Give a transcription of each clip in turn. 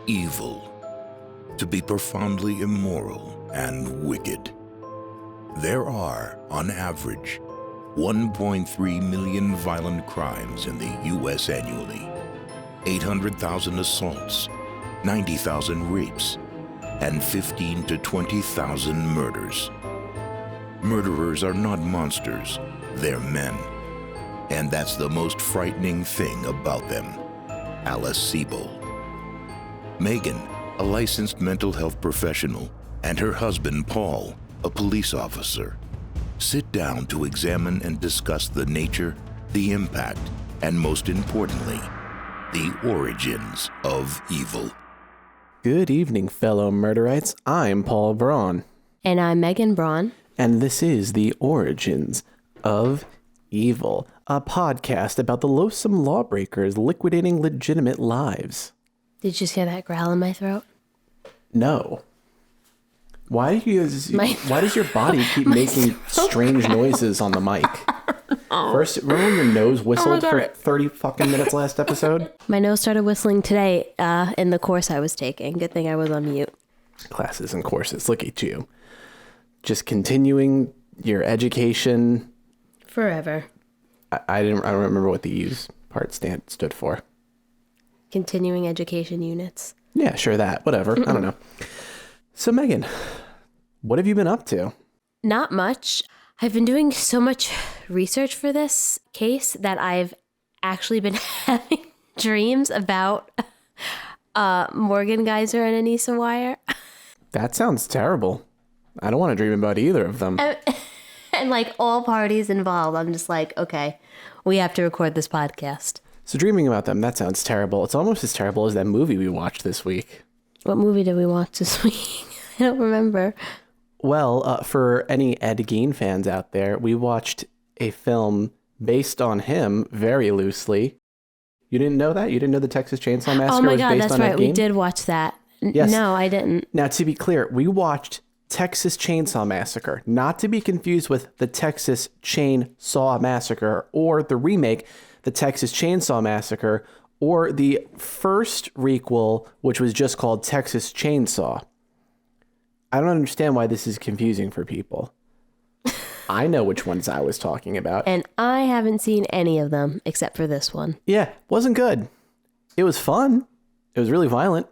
Evil. To be profoundly immoral and wicked. There are, on average, 1.3 million violent crimes in the U.S. annually, 800,000 assaults, 90,000 rapes, and 15 to 20,000 murders. Murderers are not monsters, they're men. And that's the most frightening thing about them. Alice Siebel. Megan, a licensed mental health professional, and her husband, Paul, a police officer, sit down to examine and discuss the nature, the impact, and most importantly, the origins of evil. Good evening, fellow murderites. I'm Paul Braun. And I'm Megan Braun. And this is The Origins of Evil, a podcast about the loathsome lawbreakers liquidating legitimate lives. Did you just hear that growl in my throat? No. Why does your body keep making strange noises on the mic? First, remember when your nose whistled for 30 fucking minutes last episode? My nose started whistling today in the course I was taking. Good thing I was on mute. Classes and courses, look at you. Just continuing your education. Forever. I don't remember what the U's part stood for. Continuing education units. Yeah, sure that. Whatever. I don't know. So, Megan, what have you been up to? Not much. I've been doing so much research for this case that I've actually been having dreams about Morgan Geyser and Anissa Weier. That sounds terrible. I don't want to dream about either of them. And like all parties involved, I'm just like, okay, we have to record this podcast. So dreaming about them, that sounds terrible. It's almost as terrible as that movie we watched this week. What movie did we watch this week? I don't remember. Well, for any Ed Gein fans out there, we watched a film based on him very loosely. You didn't know that? You didn't know the Texas Chainsaw Massacre was based on Ed Gein? Oh my God, that's right. We did watch that. Yes. No, I didn't. Now, to be clear, we watched Texas Chainsaw Massacre, not to be confused with the Texas Chainsaw Massacre or the remake, the Texas Chainsaw Massacre, or the first requel, which was just called Texas Chainsaw. I don't understand why this is confusing for people. I know which ones I was talking about. And I haven't seen any of them except for this one. Yeah, wasn't good. It was fun. It was really violent,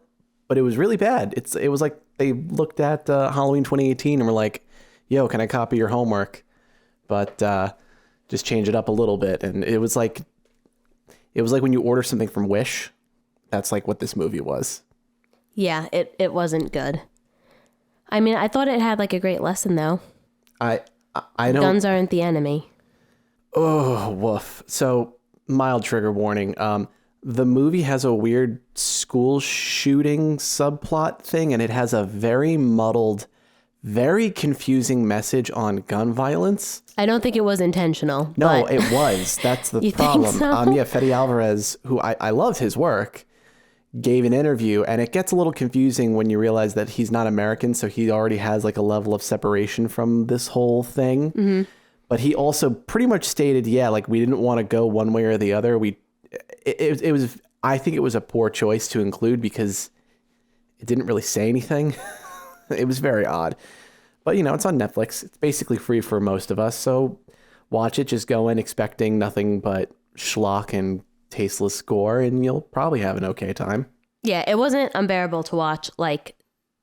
but it was really bad. It was like they looked at Halloween 2018 and were like, yo, can I copy your homework? But just change it up a little bit. And it was like when you order something from Wish. That's like what this movie was. Yeah, it wasn't good. I mean, I thought it had like a great lesson though. I don't. Guns aren't the enemy. Oh, woof. So mild trigger warning. The movie has a weird school shooting subplot thing, and it has a very muddled, very confusing message on gun violence. I don't think it was intentional. No, but... it was. That's the You problem. think so? Yeah, Fede Alvarez, who I love his work, gave an interview, and it gets a little confusing when you realize that he's not American, so he already has like a level of separation from this whole thing. Mm-hmm. But he also pretty much stated, yeah, like we didn't want to go one way or the other. It was, I think it was a poor choice to include because it didn't really say anything. It was very odd. But, you know, it's on Netflix. It's basically free for most of us. So watch it. Just go in expecting nothing but schlock and tasteless gore, and you'll probably have an okay time. Yeah, it wasn't unbearable to watch like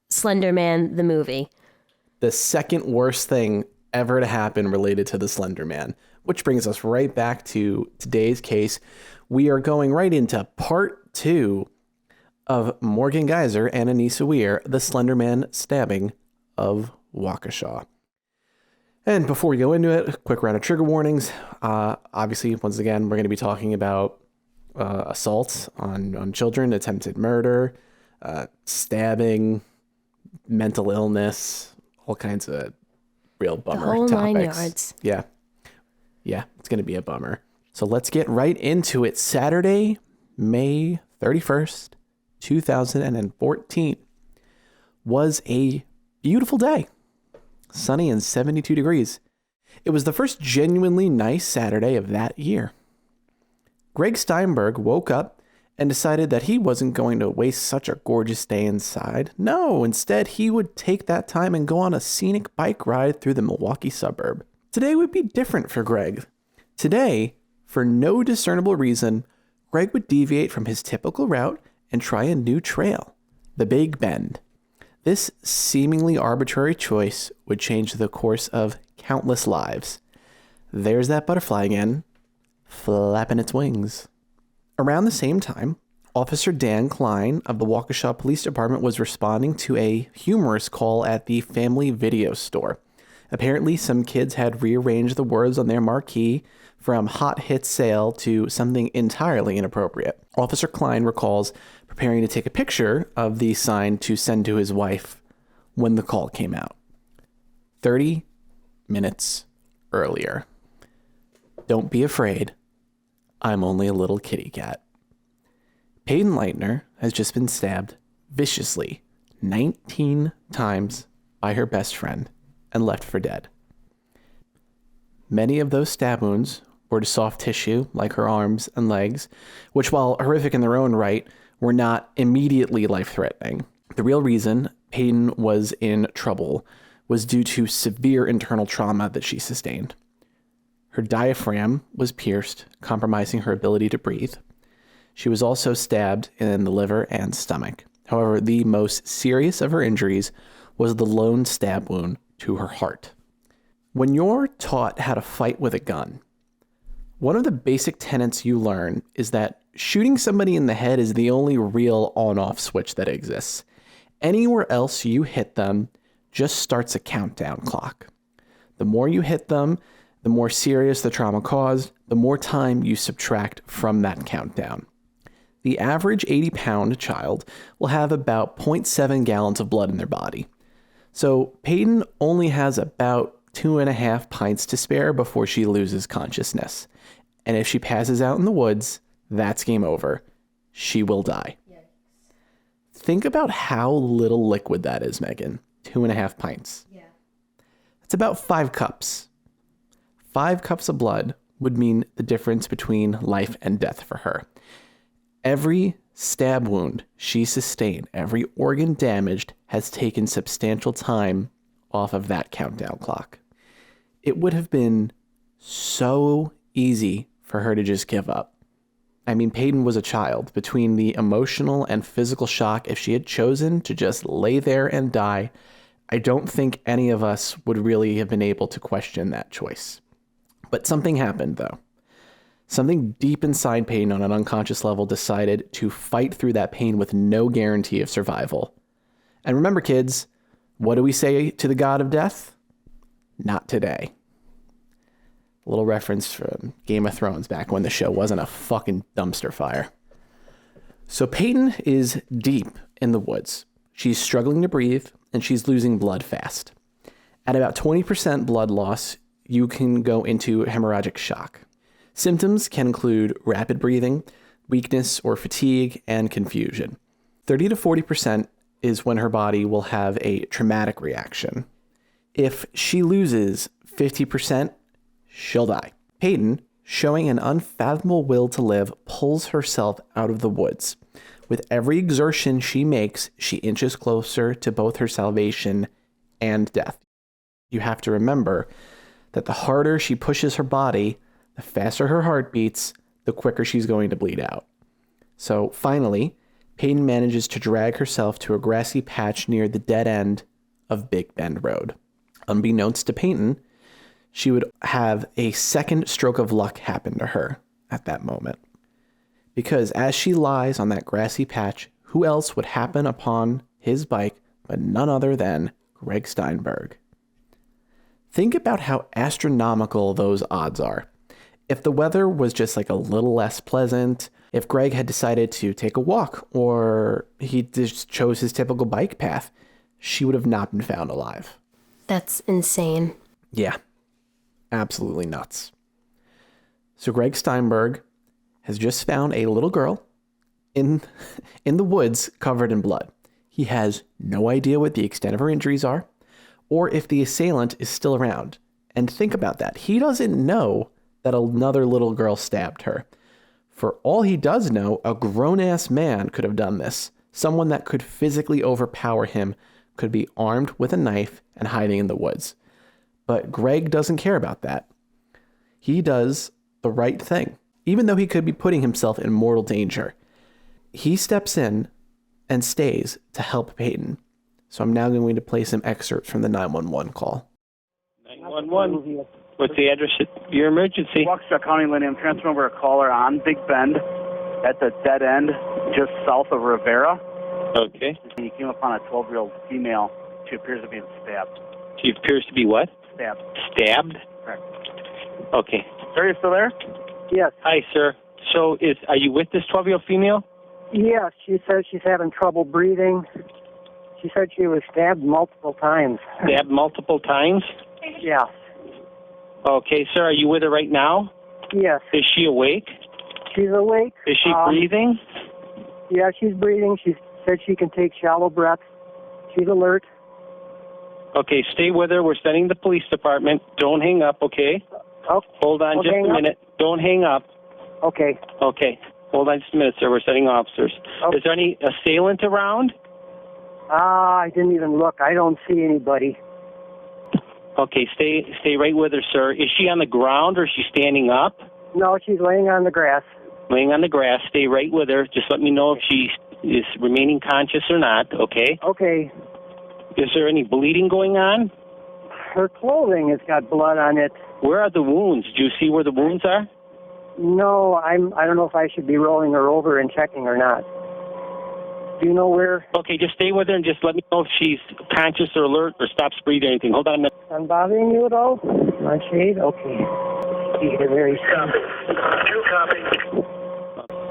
Slender Man, the movie. The second worst thing ever to happen related to the Slender Man, which brings us right back to today's case. We are going right into part 2 of Morgan Geyser and Anissa Weier, the Slender Man stabbing of Waukesha. And before we go into it, a quick round of trigger warnings. Obviously, once again, we're going to be talking about assaults on children, attempted murder, stabbing, mental illness, all kinds of real bummer the whole topics. 9 yards. Yeah, it's going to be a bummer. So let's get right into it. Saturday, May 31st, 2014 was a beautiful day. Sunny and 72 degrees. It was the first genuinely nice Saturday of that year. Greg Steinberg woke up and decided that he wasn't going to waste such a gorgeous day inside. No, instead, he would take that time and go on a scenic bike ride through the Milwaukee suburb. Today would be different for Greg. Today, for no discernible reason, Greg would deviate from his typical route and try a new trail, the Big Bend. This seemingly arbitrary choice would change the course of countless lives. There's that butterfly again, flapping its wings. Around the same time, Officer Dan Klein of the Waukesha Police Department was responding to a humorous call at the family video store. Apparently, some kids had rearranged the words on their marquee from hot hit sale to something entirely inappropriate. Officer Klein recalls preparing to take a picture of the sign to send to his wife when the call came out. 30 minutes earlier. Don't be afraid. I'm only a little kitty cat. Peyton Leitner has just been stabbed viciously 19 times by her best friend and left for dead. Many of those stab wounds were to soft tissue, like her arms and legs, which, while horrific in their own right, were not immediately life-threatening. The real reason Peyton was in trouble was due to severe internal trauma that she sustained. Her diaphragm was pierced, compromising her ability to breathe. She was also stabbed in the liver and stomach. However, the most serious of her injuries was the lone stab wound to her heart. When you're taught how to fight with a gun, one of the basic tenets you learn is that shooting somebody in the head is the only real on-off switch that exists. Anywhere else you hit them just starts a countdown clock. The more you hit them, the more serious the trauma caused, the more time you subtract from that countdown. The average 80-pound child will have about 0.7 gallons of blood in their body. So Peyton only has about 2.5 pints to spare before she loses consciousness. And if she passes out in the woods, that's game over. She will die. Yikes. Think about how little liquid that is, Megan. 2.5 pints. Yeah. That's about 5 cups. 5 cups of blood would mean the difference between life and death for her. Every stab wound she sustained, every organ damaged, has taken substantial time off of that countdown clock. It would have been so easy for her to just give up. I mean, Peyton was a child. Between the emotional and physical shock, if she had chosen to just lay there and die, I don't think any of us would really have been able to question that choice. But something happened, though. Something deep inside Peyton on an unconscious level decided to fight through that pain with no guarantee of survival. And remember, kids, what do we say to the god of death? Not today. A little reference from Game of Thrones back when the show wasn't a fucking dumpster fire. So Peyton is deep in the woods. She's struggling to breathe, and she's losing blood fast. At about 20% blood loss, you can go into hemorrhagic shock. Symptoms can include rapid breathing, weakness or fatigue, and confusion. 30 to 40% is when her body will have a traumatic reaction. If she loses 50%, she'll die. Peyton, showing an unfathomable will to live, pulls herself out of the woods. With every exertion she makes, she inches closer to both her salvation and death. You have to remember that the harder she pushes her body, the faster her heart beats, the quicker she's going to bleed out. So finally, Peyton manages to drag herself to a grassy patch near the dead end of Big Bend Road. Unbeknownst to Peyton, she would have a second stroke of luck happen to her at that moment. Because as she lies on that grassy patch, who else would happen upon his bike but none other than Greg Steinberg? Think about how astronomical those odds are. If the weather was just like a little less pleasant, if Greg had decided to take a walk, or he just chose his typical bike path, she would have not been found alive. That's insane. Yeah, absolutely nuts. So Greg Steinberg has just found a little girl in the woods covered in blood. He has no idea what the extent of her injuries are, or if the assailant is still around. And think about that. He doesn't know that another little girl stabbed her. For all he does know, a grown-ass man could have done this. Someone that could physically overpower him could be armed with a knife and hiding in the woods. But Greg doesn't care about that. He does the right thing, even though he could be putting himself in mortal danger. He steps in and stays to help Peyton. So I'm now going to play some excerpts from the 911 call. 911. What's the address of your emergency? Waukesha County, Lincoln. I'm transferring over a caller on Big Bend at the dead end just south of Rivera. Okay. He came upon a 12-year-old female. She appears to be stabbed. She appears to be what? Stabbed. Stabbed? Correct. Okay. Sir, you still there? Yes. Hi, sir. So are you with this 12-year-old female? Yes, she says she's having trouble breathing. She said she was stabbed multiple times. Stabbed multiple times? Yes. Okay, sir. Are you with her right now? Yes. Is she awake? She's awake. Is she breathing? Yeah, she's breathing. She said she can take shallow breaths. She's alert. Okay, stay with her. We're sending the police department. Don't hang up, okay? Oh, hold on just a minute. Don't hang up. Okay. Okay. Hold on just a minute, sir. We're sending officers. Okay. Is there any assailant around? I didn't even look. I don't see anybody. Okay, stay right with her, sir. Is she on the ground or is she standing up? No, she's laying on the grass. Laying on the grass. Stay right with her. Just let me know if she is remaining conscious or not, okay? Okay. Is there any bleeding going on? Her clothing has got blood on it. Where are the wounds? Do you see where the wounds are? No, I don't know if I should be rolling her over and checking or not. Do you know where? Okay, just stay with her and just let me know if she's conscious or alert or stops breathing or anything. Hold on a minute. I'm bothering you at all? My shade? Okay. You're very Copy. You copy.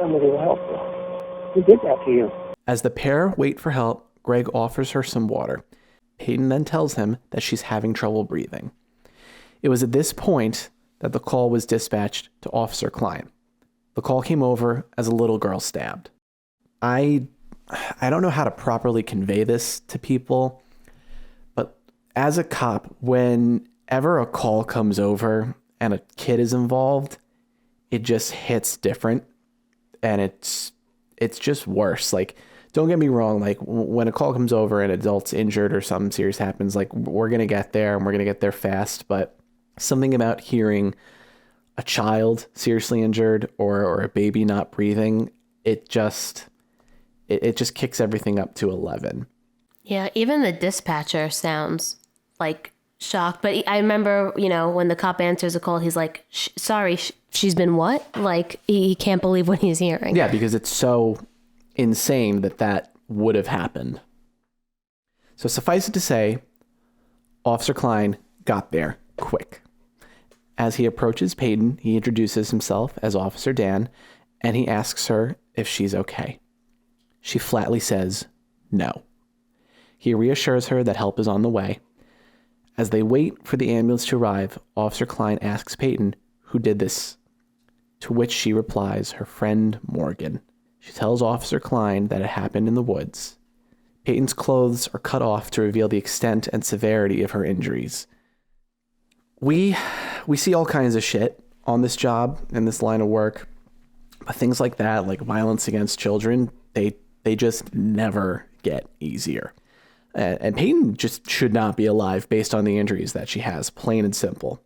Somebody will help you. Who did that to you? As the pair wait for help, Greg offers her some water. Peyton then tells him that she's having trouble breathing. It was at this point that the call was dispatched to Officer Klein. The call came over as a little girl stabbed. I don't know how to properly convey this to people, but as a cop, whenever a call comes over and a kid is involved, it just hits different, and it's just worse. Like, don't get me wrong, like when a call comes over and an adult's injured or something serious happens, like we're going to get there and we're going to get there fast, but something about hearing a child seriously injured or a baby not breathing, it just kicks everything up to 11. Yeah, even the dispatcher sounds like shocked. But I remember, when the cop answers a call, he's like, sorry, she's been what? Like, he can't believe what he's hearing. Yeah, because it's so insane that would have happened. So suffice it to say, Officer Klein got there quick. As he approaches Peyton, he introduces himself as Officer Dan, and he asks her if she's okay. She flatly says no. He reassures her that help is on the way. As they wait for the ambulance to arrive, Officer Klein asks Peyton who did this, to which she replies her friend Morgan. She tells Officer Klein that it happened in the woods. Peyton's clothes are cut off to reveal the extent and severity of her injuries. We see all kinds of shit on this job, in this line of work, but things like that, like violence against children, they just never get easier. And Peyton just should not be alive based on the injuries that she has, plain and simple.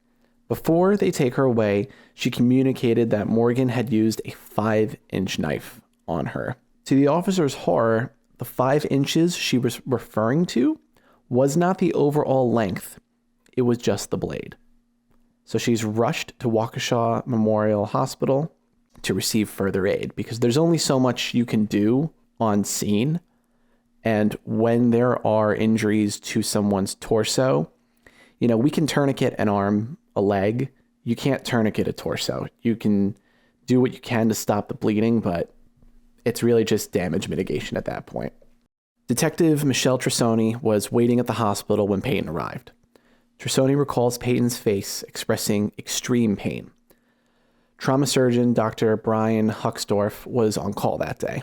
Before they take her away, she communicated that Morgan had used a 5-inch knife on her. To the officer's horror, the 5 inches she was referring to was not the overall length. It was just the blade. So she's rushed to Waukesha Memorial Hospital to receive further aid, because there's only so much you can do on scene. And when there are injuries to someone's torso, we can tourniquet an arm, a leg. You can't tourniquet a torso. You can do what you can to stop the bleeding, but it's really just damage mitigation at that point. Detective Michelle Trisoni was waiting at the hospital when Peyton arrived. Trisoni recalls Peyton's face expressing extreme pain. Trauma surgeon Dr. Brian Huxdorf was on call that day.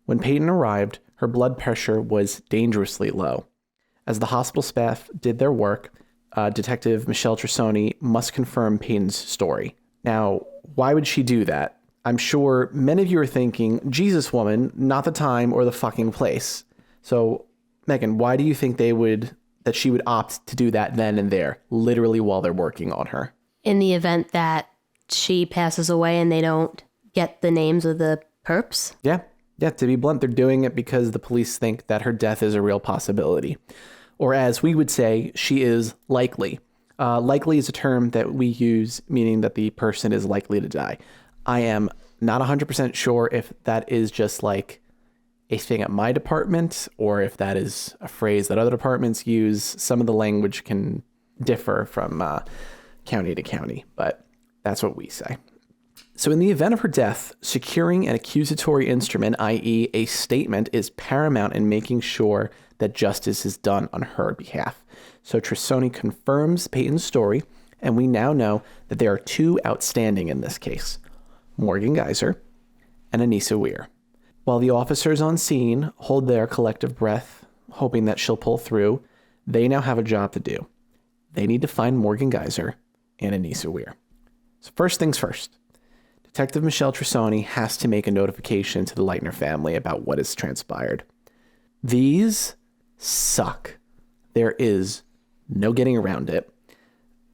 When Peyton arrived, her blood pressure was dangerously low. As the hospital staff did their work, Detective Michelle Trisoni must confirm Peyton's story. Now, why would she do that? I'm sure many of you are thinking, Jesus, woman, not the time or the fucking place. So, Megan, why do you think that she would opt to do that then and there, literally while they're working on her? In the event that she passes away and they don't get the names of the perps? Yeah, to be blunt, they're doing it because the police think that her death is a real possibility. Or as we would say, she is likely. Likely is a term that we use, meaning that the person is likely to die. I am not 100% sure if that is just like a thing at my department or if that is a phrase that other departments use. Some of the language can differ from county to county, but that's what we say. So in the event of her death, securing an accusatory instrument, i.e. a statement, is paramount in making sure that justice is done on her behalf. So Trussoni confirms Peyton's story, and we now know that there are two outstanding in this case, Morgan Geyser and Anissa Weier. While the officers on scene hold their collective breath, hoping that she'll pull through, they now have a job to do. They need to find Morgan Geyser and Anissa Weier. So first things first, Detective Michelle Trussoni has to make a notification to the Leitner family about what has transpired. These suck. There is no getting around it.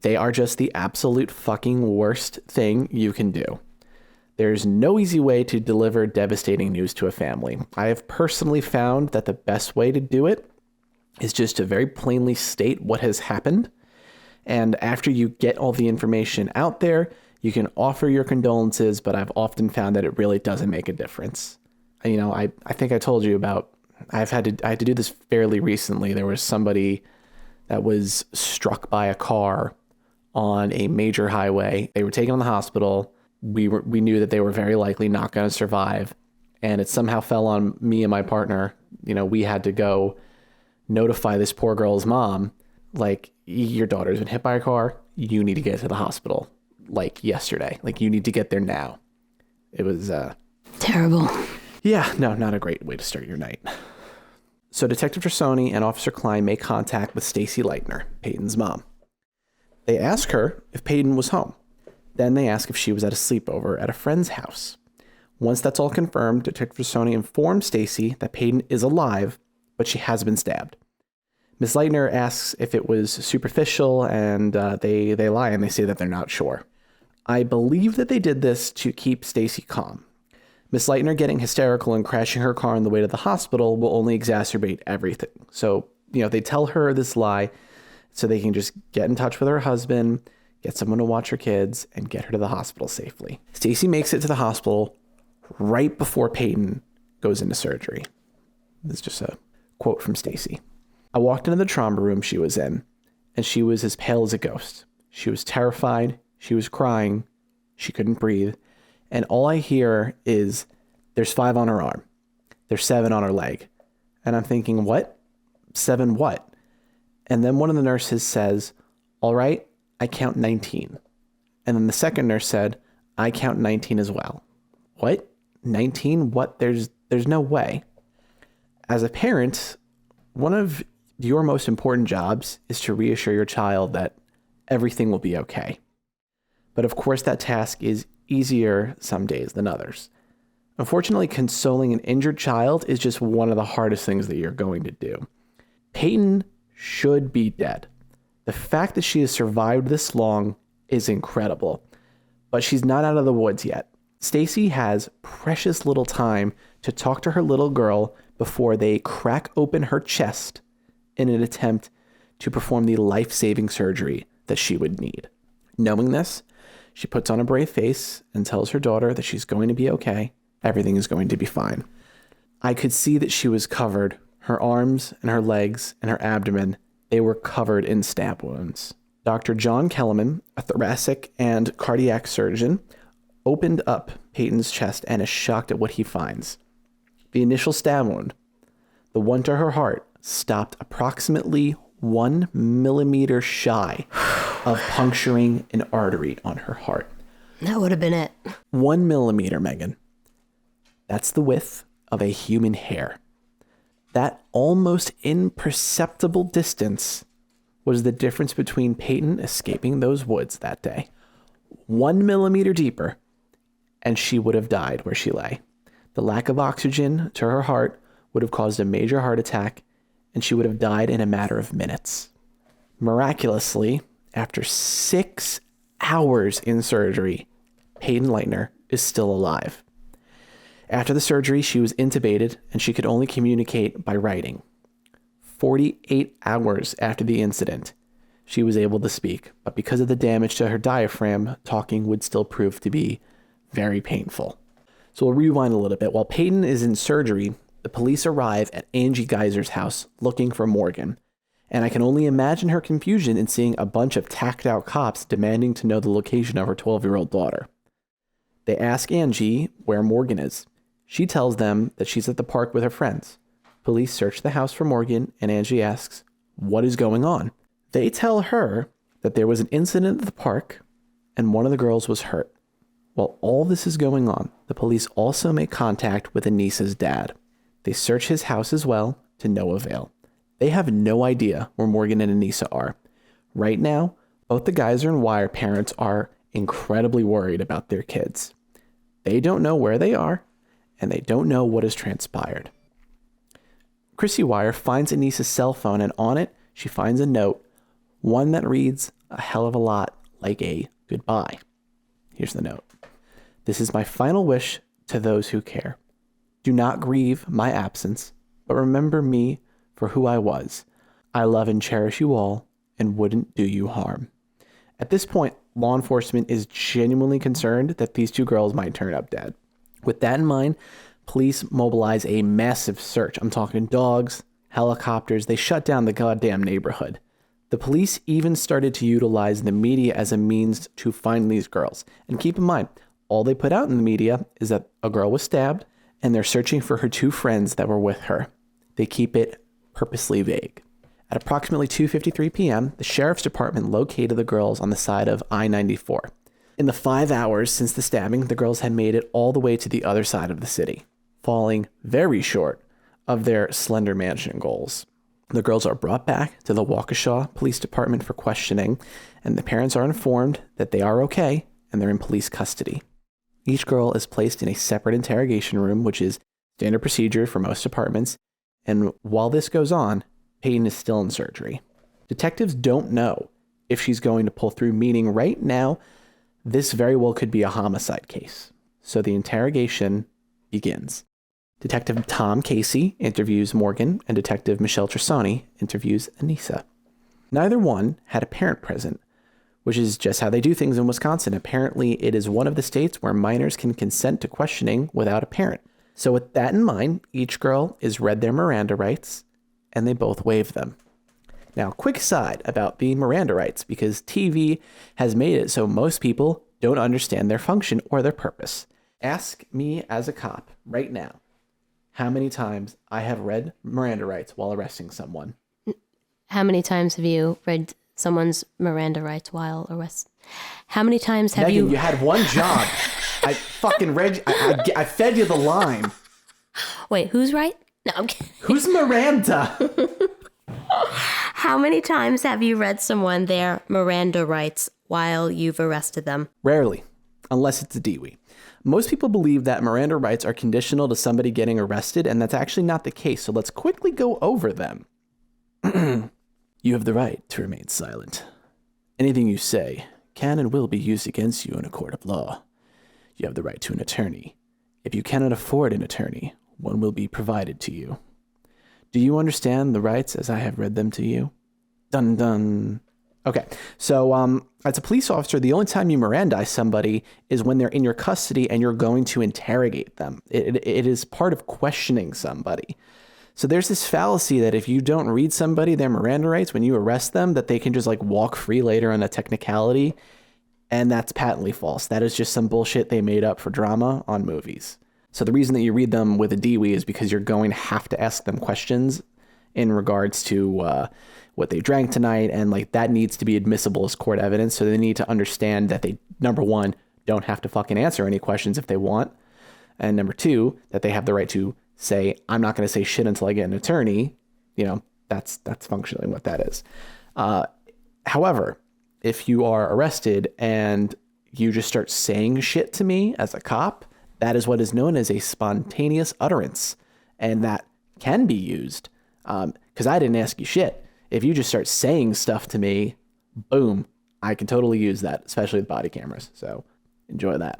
They are just the absolute fucking worst thing you can do. There's no easy way to deliver devastating news to a family. I have personally found that the best way to do it is just to very plainly state what has happened. And after you get all the information out there, you can offer your condolences, but I've often found that it really doesn't make a difference. You know, I think I told you about, I had to do this fairly recently. There was somebody that was struck by a car on a major highway. They were taken to the hospital. We knew that they were very likely not going to survive, and it somehow fell on me and my partner. You know, we had to go notify this poor girl's mom, like, your daughter's been hit by a car. You need to get to the hospital, like, yesterday. Like, you need to get there now. It was terrible. Yeah, no, not a great way to start your night. So Detective Trussoni and Officer Klein make contact with Stacy Leitner, Peyton's mom. They ask her if Peyton was home. Then they ask if she was at a sleepover at a friend's house. Once that's all confirmed, Detective Trussoni informs Stacy that Peyton is alive, but she has been stabbed. Ms. Leitner asks if it was superficial, and they lie and they say that they're not sure. I believe that they did this to keep Stacy calm. Ms. Leitner getting hysterical and crashing her car on the way to the hospital will only exacerbate everything. So, you know, they tell her this lie so they can just get in touch with her husband, get someone to watch her kids, and get her to the hospital safely. Stacy makes it to the hospital right before Peyton goes into surgery. This is just a quote from Stacy. I walked into the trauma room she was in, and she was as pale as a ghost. She was terrified. She was crying. She couldn't breathe. And all I hear is, there's 5 on her arm. There's 7 on her leg. And I'm thinking, what? 7 what? And then one of the nurses says, all right, I count 19. And then the second nurse said, I count 19 as well. What? 19? What? There's no way. As a parent, one of your most important jobs is to reassure your child that everything will be okay. But of course, that task is easier some days than others. Unfortunately, consoling an injured child is just one of the hardest things that you're going to do. Peyton should be dead. The fact that she has survived this long is incredible, but she's not out of the woods yet. Stacy has precious little time to talk to her little girl before they crack open her chest in an attempt to perform the life-saving surgery that she would need. Knowing this, she puts on a brave face and tells her daughter that she's going to be okay. Everything is going to be fine. I could see that she was covered. Her arms and her legs and her abdomen, they were covered in stab wounds. Dr. John Kellerman, a thoracic and cardiac surgeon, opened up Peyton's chest and is shocked at what he finds. The initial stab wound, the one to her heart, stopped approximately 1 millimeter shy of puncturing an artery on her heart. That would have been it. 1 millimeter, Megan. That's the width of a human hair. That almost imperceptible distance was the difference between Peyton escaping those woods that day. 1 millimeter deeper, and she would have died where she lay. The lack of oxygen to her heart would have caused a major heart attack, and she would have died in a matter of minutes. Miraculously, after 6 hours in surgery, Peyton Leitner is still alive. After the surgery, she was intubated, and she could only communicate by writing. 48 hours after the incident, she was able to speak, but because of the damage to her diaphragm, talking would still prove to be very painful. So we'll rewind a little bit. While Peyton is in surgery, the police arrive at Angie Geyser's house looking for Morgan, and I can only imagine her confusion in seeing a bunch of tacked-out cops demanding to know the location of her 12-year-old daughter. They ask Angie where Morgan is. She tells them that she's at the park with her friends. Police search the house for Morgan, and Angie asks, "What is going on?" They tell her that there was an incident at the park, and one of the girls was hurt. While all this is going on, the police also make contact with Anissa's dad. They search his house as well, to no avail. They have no idea where Morgan and Anisa are. Right now, both the Geyser and Weier parents are incredibly worried about their kids. They don't know where they are, and they don't know what has transpired. Chrissy Weier finds Anissa's cell phone, and on it, she finds a note, one that reads a hell of a lot like a goodbye. Here's the note. "This is my final wish to those who care. Do not grieve my absence, but remember me for who I was. I love and cherish you all and wouldn't do you harm." At this point, law enforcement is genuinely concerned that these two girls might turn up dead. With that in mind, police mobilize a massive search. I'm talking dogs, helicopters. They shut down the goddamn neighborhood. The police even started to utilize the media as a means to find these girls. And keep in mind, all they put out in the media is that a girl was stabbed and they're searching for her 2 friends that were with her. They keep it purposely vague. At approximately 2:53 p.m., the sheriff's department located the girls on the side of I-94. In the 5 hours since the stabbing, the girls had made it all the way to the other side of the city, falling very short of their Slender Mansion goals. The girls are brought back to the Waukesha Police Department for questioning, and the parents are informed that they are okay and they're in police custody. Each girl is placed in a separate interrogation room, which is standard procedure for most departments, and while this goes on, Peyton is still in surgery. Detectives don't know if she's going to pull through, meaning right now, this very well could be a homicide case. So the interrogation begins. Detective Tom Casey interviews Morgan, and Detective Michelle Trissani interviews Anisa. Neither one had a parent present, which is just how they do things in Wisconsin. Apparently, it is one of the states where minors can consent to questioning without a parent. So with that in mind, each girl is read their Miranda rights, and they both waive them. Now, quick aside about the Miranda rights, because TV has made it so most people don't understand their function or their purpose. Ask me as a cop right now how many times I have read Miranda rights while arresting someone. How many times have you read someone's Miranda rights while arrested? How many times have Megan, you had one job. I fucking read. I fed you the line. Wait, who's right? No, I'm kidding. Who's Miranda? How many times have you read someone their Miranda rights while you've arrested them? Rarely, unless it's a DWI. Most people believe that Miranda rights are conditional to somebody getting arrested, and that's actually not the case. So let's quickly go over them. You have the right to remain silent. Anything you say can and will be used against you in a court of law. You have the right to an attorney. If you cannot afford an attorney, one will be provided to you. Do you understand the rights as I have read them to you? Dun dun. Okay, so as a police officer, the only time you Mirandize somebody is when they're in your custody and you're going to interrogate them. It is part of questioning somebody. So there's this fallacy that if you don't read somebody their Miranda rights when you arrest them, that they can just like walk free later on a technicality. And that's patently false. That is just some bullshit they made up for drama on movies. So the reason that you read them with a DWI is because you're going to have to ask them questions in regards to what they drank tonight. And like that needs to be admissible as court evidence. So they need to understand that they, number one, don't have to fucking answer any questions if they want. And number two, that they have the right to say, I'm not going to say shit until I get an attorney. You know, that's functionally what that is. However, if you are arrested and you just start saying shit to me as a cop, that is what is known as a spontaneous utterance. And that can be used because I didn't ask you shit. If you just start saying stuff to me, boom, I can totally use that, especially with body cameras. So enjoy that.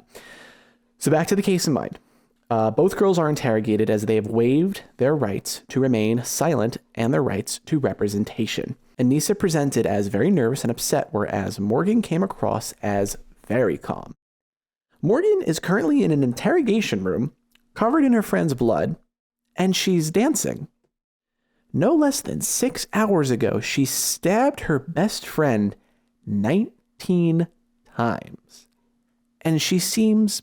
So back to the case in mind. Both girls are interrogated as they have waived their rights to remain silent and their rights to representation. Anisa presented as very nervous and upset, whereas Morgan came across as very calm. Morgan is currently in an interrogation room, covered in her friend's blood, and she's dancing. No less than 6 hours ago, she stabbed her best friend 19 times, and she seems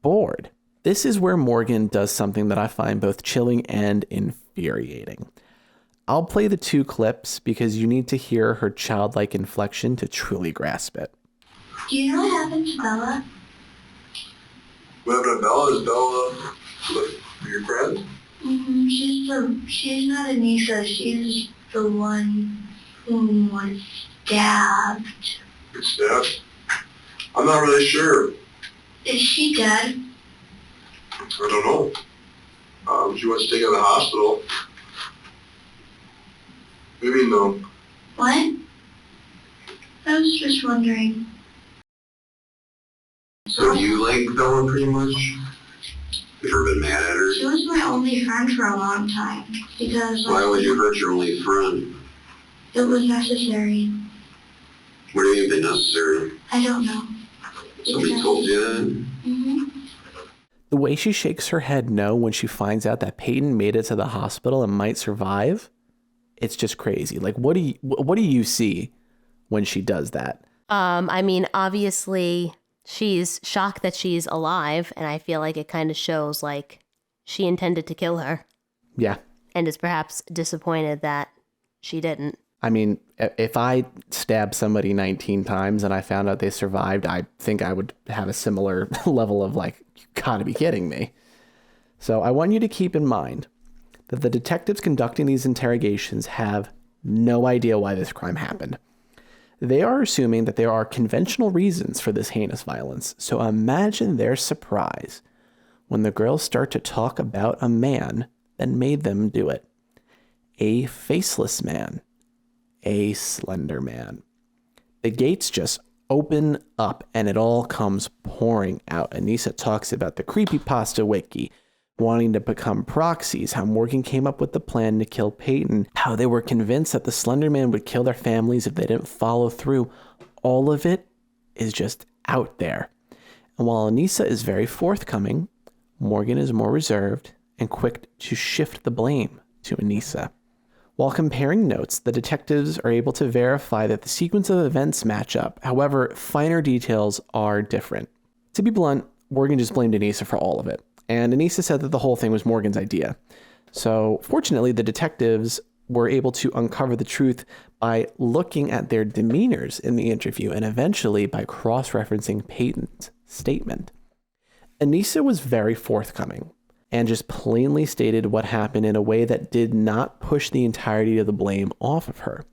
bored. This is where Morgan does something that I find both chilling and infuriating. I'll play the 2 clips because you need to hear her childlike inflection to truly grasp it. Do you know what happened to Bella? What happened to Bella? Is Bella like your friend? She's not Anisa. She's the one who was stabbed. Stabbed? I'm not really sure. Is she dead? I don't know. She was taken to the hospital. Maybe no. What? I was just wondering. So you like Bella pretty much? You've ever been mad at her? She was my only friend for a long time because. Why would you hurt your only friend? It was necessary. What do you mean necessary? I don't know. Somebody told you that? The way she shakes her head no when she finds out that Peyton made it to the hospital and might survive, it's just crazy. Like, what do you see when she does that? I mean, obviously she's shocked that she's alive, and I feel like it kind of shows like she intended to kill her. Yeah. And is perhaps disappointed that she didn't. I mean, if I stabbed somebody 19 times and I found out they survived, I think I would have a similar level of like, you gotta be kidding me. So I want you to keep in mind that the detectives conducting these interrogations have no idea why this crime happened. They are assuming that there are conventional reasons for this heinous violence. So imagine their surprise when the girls start to talk about a man that made them do it. A faceless man. A slender man. The gates just open up and it all comes pouring out. Anisa talks about the creepypasta wiki, wanting to become proxies, how Morgan came up with the plan to kill Peyton, how they were convinced that the Slender Man would kill their families if they didn't follow through. All of it is just out there. And while Anisa is very forthcoming, Morgan is more reserved and quick to shift the blame to Anisa. While comparing notes, the detectives are able to verify that the sequence of events match up. However, finer details are different. To be blunt, Morgan just blamed Anisa for all of it. And Anisa said that the whole thing was Morgan's idea. So fortunately, the detectives were able to uncover the truth by looking at their demeanors in the interview and eventually by cross-referencing Peyton's statement. Anisa was very forthcoming and just plainly stated what happened in a way that did not push the entirety of the blame off of her.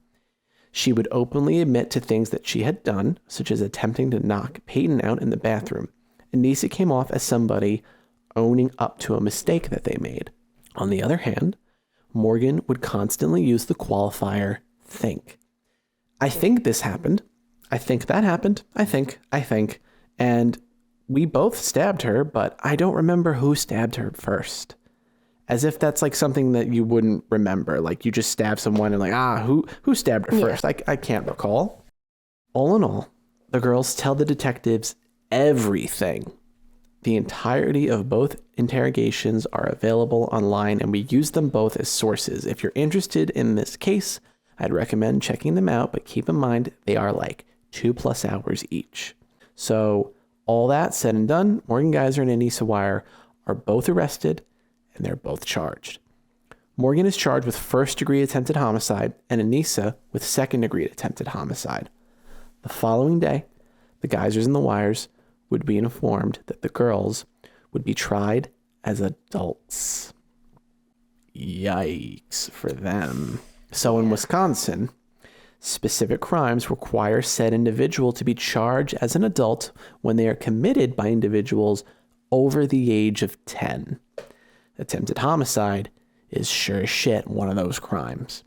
She would openly admit to things that she had done, such as attempting to knock Peyton out in the bathroom. Anisa came off as somebody owning up to a mistake that they made. On the other hand, Morgan would constantly use the qualifier think. I think this happened. I think that happened. I think. And we both stabbed her, but I don't remember who stabbed her first. As if that's like something that you wouldn't remember. Like you just stab someone and like, who stabbed her first? I can't recall. All in all, the girls tell the detectives everything. The entirety of both interrogations are available online, and we use them both as sources. If you're interested in this case, I'd recommend checking them out, but keep in mind they are like 2+ hours each. So all that said and done, Morgan Geyser and Anissa Weier are both arrested, and they're both charged. Morgan is charged with first-degree attempted homicide, and Anissa with second-degree attempted homicide. The following day, the Geysers and the Weiers would be informed that the girls would be tried as adults. Yikes for them. So in Wisconsin, Specific crimes require said individual to be charged as an adult when they are committed by individuals over the age of 10. Attempted homicide is sure as shit one of those crimes.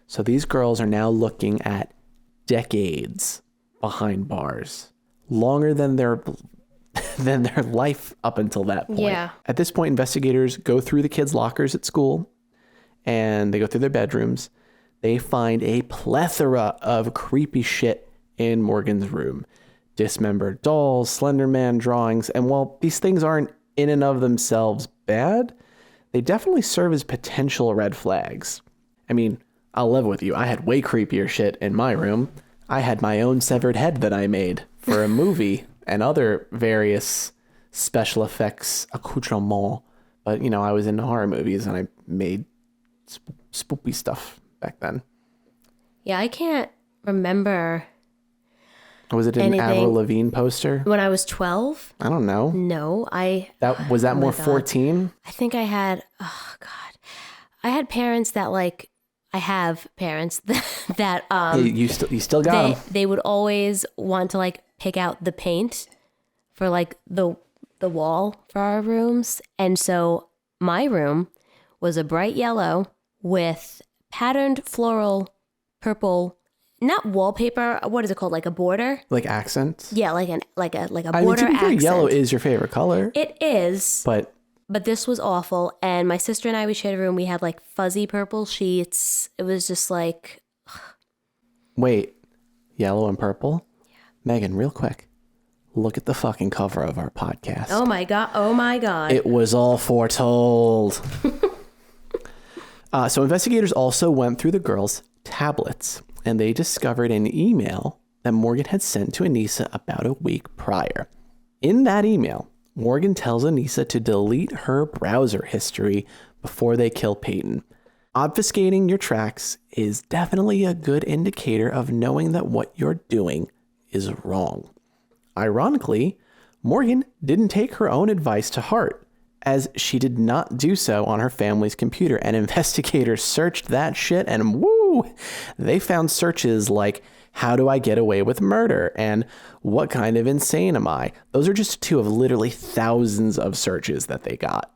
So these girls are now looking at decades behind bars, longer than their life up until that point. Yeah. At this point, investigators go through the kids' lockers at school and they go through their bedrooms. They find a plethora of creepy shit in Morgan's room. Dismembered dolls, Slender Man drawings, and while these things aren't in and of themselves bad, they definitely serve as potential red flags. I mean, I'll live with you. I had way creepier shit in my room. I had my own severed head that I made for a movie and other various special effects accoutrements. But, you know, I was into horror movies and I made spoopy stuff back then. Yeah, I can't remember. Was it an Avril Lavigne poster? When I was 12? I don't know. No, Was that more 14? I think I had, oh God. I had parents that like, I have parents that you still got them. They would always want to like pick out the paint for like the wall for our rooms. And so my room was a bright yellow with patterned floral purple, not wallpaper. What is it called? Like a border? Like accents? Yeah, like a border I mean, to be fair, accent. yellow is your favorite color. It is. But this was awful. And my sister and I, we shared a room. We had like fuzzy purple sheets. It was just like... Wait, yellow and purple? Yeah. Megan, real quick. Look at the fucking cover of our podcast. Oh my God. It was all foretold. So investigators also went through the girls' tablets and they discovered an email that Morgan had sent to Anisa about a week prior. In that email, Morgan tells Anisa to delete her browser history before they kill Peyton. Obfuscating your tracks is definitely a good indicator of knowing that what you're doing is wrong. Ironically, Morgan didn't take her own advice to heart, as she did not do so on her family's computer, and investigators searched that shit and woo, they found searches like, how do I get away with murder? And what kind of insane am I? Those are just two of literally thousands of searches that they got.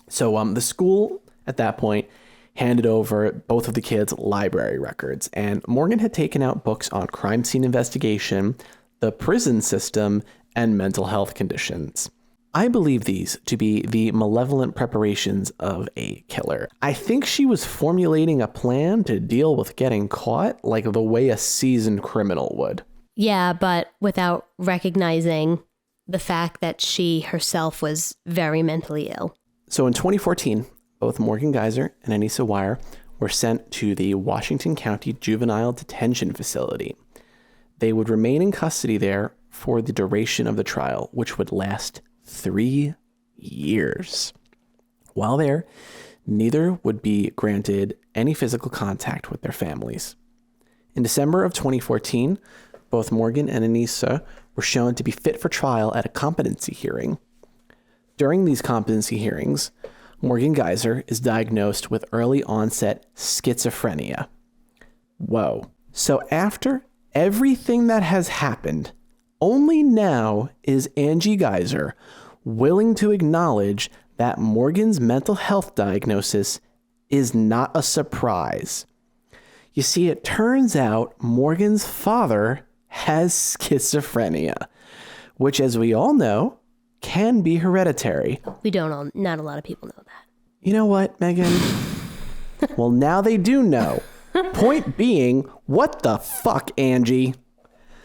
So the school at that point handed over both of the kids' library records, and Morgan had taken out books on crime scene investigation, the prison system, and mental health conditions. I believe these to be the malevolent preparations of a killer. I think she was formulating a plan to deal with getting caught like the way a seasoned criminal would. Yeah, but without recognizing the fact that she herself was very mentally ill. So in 2014, both Morgan Geyser and Anissa Weier were sent to the Washington County Juvenile Detention Facility. They would remain in custody there for the duration of the trial, which would last 3 years. While there, neither would be granted any physical contact with their families. In December of 2014, both Morgan and Anisa were shown to be fit for trial at a competency hearing. During these competency hearings, Morgan Geyser is diagnosed with early onset schizophrenia. Whoa. So after everything that has happened, only now is Angie Geyser willing to acknowledge that Morgan's mental health diagnosis is not a surprise. You see, it turns out Morgan's father has schizophrenia, which, as we all know, can be hereditary. We don't all, not a lot of people know that. You know what, Megan? Well, now they do know. Point being, what the fuck, Angie?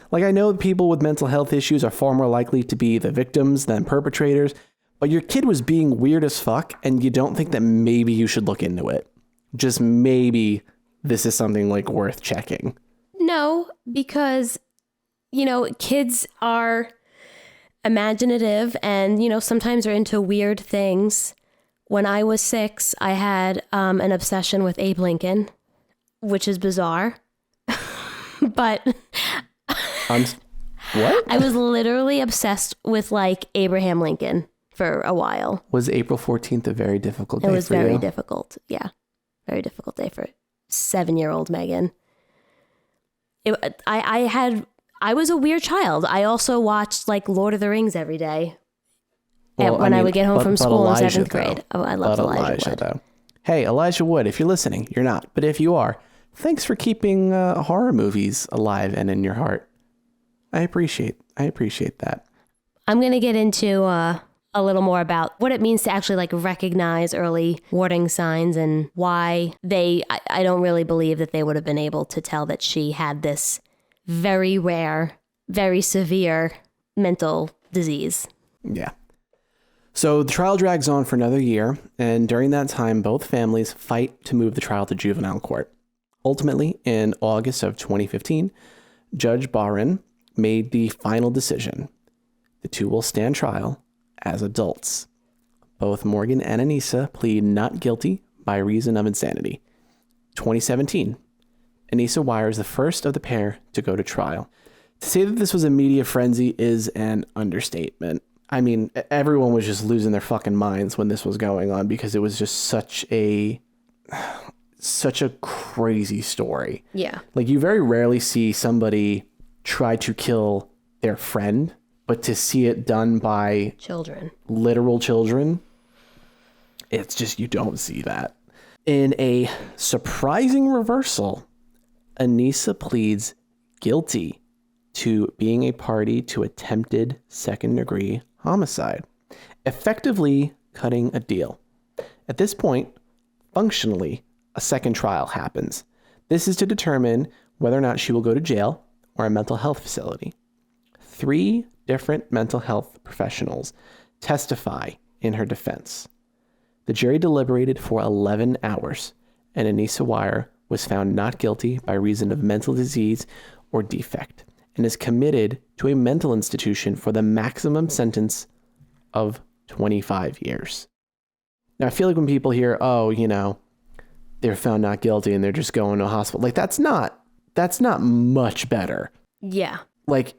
Like, I know people with mental health issues are far more likely to be the victims than perpetrators, but your kid was being weird as fuck, and you don't think that maybe you should look into it. Just maybe this is something like worth checking. No, because, you know, kids are imaginative and, you know, sometimes are into weird things. When I was 6, I had an obsession with Abe Lincoln, which is bizarre. But what? I was literally obsessed with like Abraham Lincoln for a while. Was April 14th a very difficult day for you? It was very difficult. Yeah. Very difficult day for 7-year-old Megan. I was a weird child. I also watched like Lord of the Rings every day. Well, when I would get home from school in 7th though. grade. Oh, I loved Elijah Wood. Though. Hey, Elijah Wood, if you're listening, you're not. But if you are, thanks for keeping horror movies alive and in your heart. I appreciate that. I'm going to get into a little more about what it means to actually like recognize early warning signs and why I don't really believe that they would have been able to tell that she had this very rare, very severe mental disease. Yeah. So the trial drags on for another year, and during that time, both families fight to move the trial to juvenile court. Ultimately, in August of 2015, Judge Barron made the final decision. The two will stand trial as adults. Both Morgan and Anisa plead not guilty by reason of insanity. 2017, Anissa Weier is the first of the pair to go to trial. To say that this was a media frenzy is an understatement. I mean, everyone was just losing their fucking minds when this was going on because it was just such a crazy story. Yeah. Like, you very rarely see somebody try to kill their friend, but to see it done by literal children, it's just, you don't see that. In a surprising reversal, Anisa pleads guilty to being a party to attempted second-degree homicide, effectively cutting a deal. At this point, functionally, a second trial happens. This is to determine whether or not she will go to jail or a mental health facility. 3 different mental health professionals testify in her defense. The jury deliberated for 11 hours, and Anissa Weier was found not guilty by reason of mental disease or defect, and is committed to a mental institution for the maximum sentence of 25 years. Now, I feel like when people hear, oh, you know, they're found not guilty and they're just going to a hospital, like, that's not much better. Yeah. Like,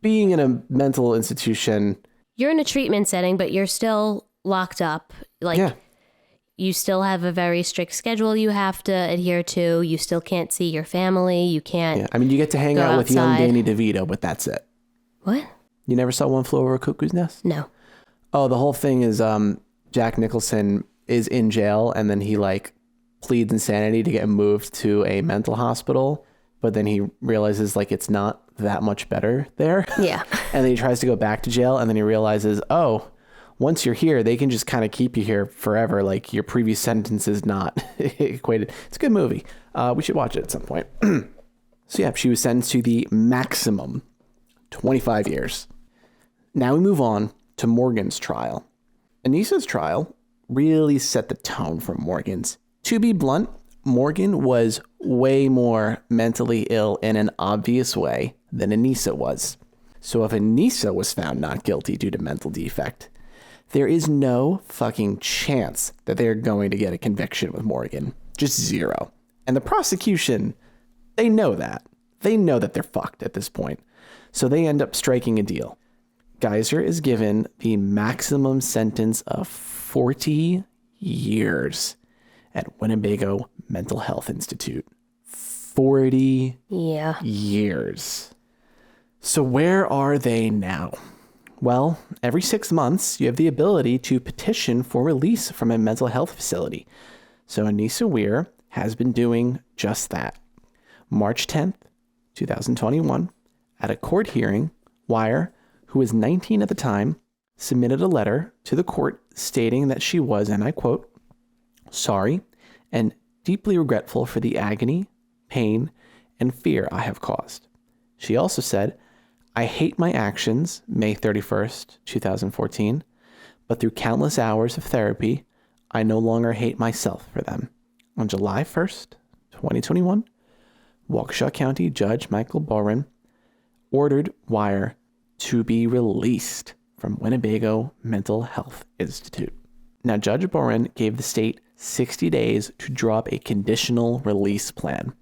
being in a mental institution, you're in a treatment setting, but you're still locked up. Like, yeah. You still have a very strict schedule you have to adhere to. You still can't see your family. You can't. Yeah. I mean, you get to hang out with young Danny DeVito, but that's it. What? You never saw One Flew Over a Cuckoo's Nest? No. Oh, the whole thing is Jack Nicholson is in jail, and then he like pleads insanity to get moved to a mental hospital, but then he realizes like it's not that much better there. Yeah. And then he tries to go back to jail, and then he realizes, oh, once you're here, they can just kind of keep you here forever. Like, your previous sentence is not equated. It's a good movie. We should watch it at some point. So yeah, she was sentenced to the maximum 25 years. Now we move on to Morgan's trial. Anissa's trial really set the tone for Morgan's. To be blunt, Morgan was way more mentally ill in an obvious way than Anissa was. So if Anissa was found not guilty due to mental defect, there is no fucking chance that they're going to get a conviction with Morgan. Just zero. And the prosecution, they know that. They know that they're fucked at this point. So they end up striking a deal. Geyser is given the maximum sentence of 40 years at Winnebago Mental Health Institute. 40 years. So where are they now? Well, every 6 months, you have the ability to petition for release from a mental health facility. So Anissa Weier has been doing just that. March 10th, 2021, at a court hearing, Weier, who was 19 at the time, submitted a letter to the court stating that she was, and I quote, sorry and deeply regretful for the agony, pain, and fear I have caused. She also said, I hate my actions, May 31st, 2014, but through countless hours of therapy, I no longer hate myself for them. On July 1st, 2021, Waukesha County Judge Michael Boren ordered Weier to be released from Winnebago Mental Health Institute. Now, Judge Boren gave the state 60 days to drop a conditional release plan.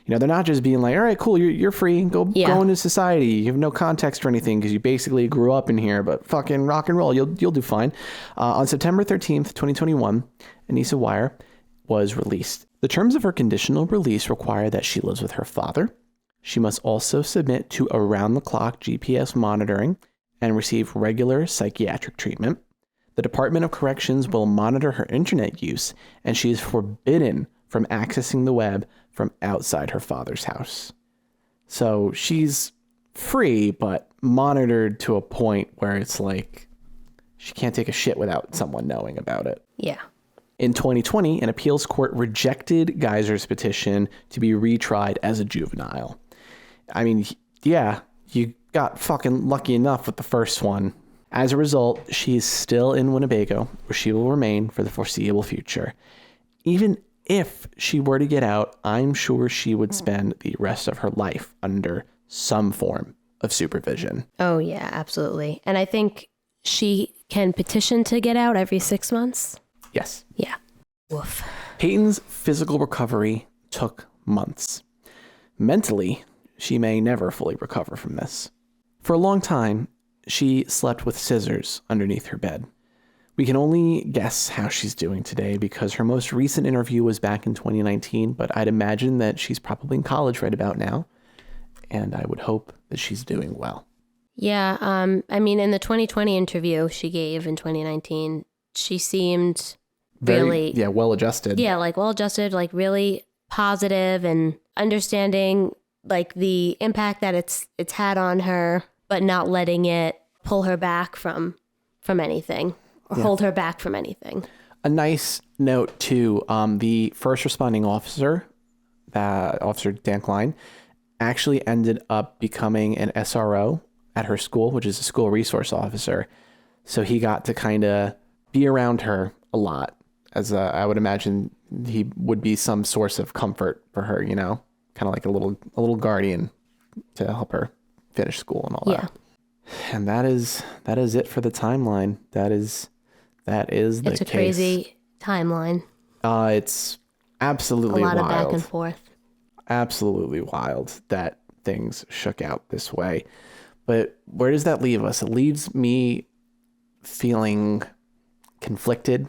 You know, they're not just being like, all right, cool, you're free, go into society. You have no context or anything because you basically grew up in here, but fucking rock and roll, you'll do fine. On September 13th, 2021, Anissa Weier was released. The terms of her conditional release require that she lives with her father, She must also submit to around-the-clock GPS monitoring and receive regular psychiatric treatment. The Department of Corrections will monitor her internet use, and she is forbidden from accessing the web from outside her father's house. So she's free, but monitored to a point where it's like she can't take a shit without someone knowing about it. Yeah. In 2020, an appeals court rejected Geyser's petition to be retried as a juvenile. I mean, yeah, you got fucking lucky enough with the first one. As a result, she is still in Winnebago, where she will remain for the foreseeable future. Even if she were to get out, I'm sure she would spend the rest of her life under some form of supervision. Oh, yeah, absolutely. And I think she can petition to get out every 6 months. Yes. Yeah. Woof. Peyton's physical recovery took months. Mentally, she may never fully recover from this. For a long time, she slept with scissors underneath her bed. We can only guess how she's doing today because her most recent interview was back in 2019, but I'd imagine that she's probably in college right about now, and I would hope that she's doing well. Yeah, I mean, in the 2020 interview she gave in 2019, she seemed really... well-adjusted. Yeah, like well-adjusted, like really positive and understanding like the impact that it's had on her, but not letting it pull her back from anything or hold her back from anything. A nice note too, the first responding officer, Officer Dan Klein, actually ended up becoming an SRO at her school, which is a school resource officer. So he got to kind of be around her a lot, as I would imagine he would be some source of comfort for her, you know, kind of like a little guardian to help her finish school and all that. And that is it for the timeline. That is the case. It's a crazy timeline. It's absolutely wild. A lot of back and forth. Absolutely wild that things shook out this way. But where does that leave us? It leaves me feeling conflicted,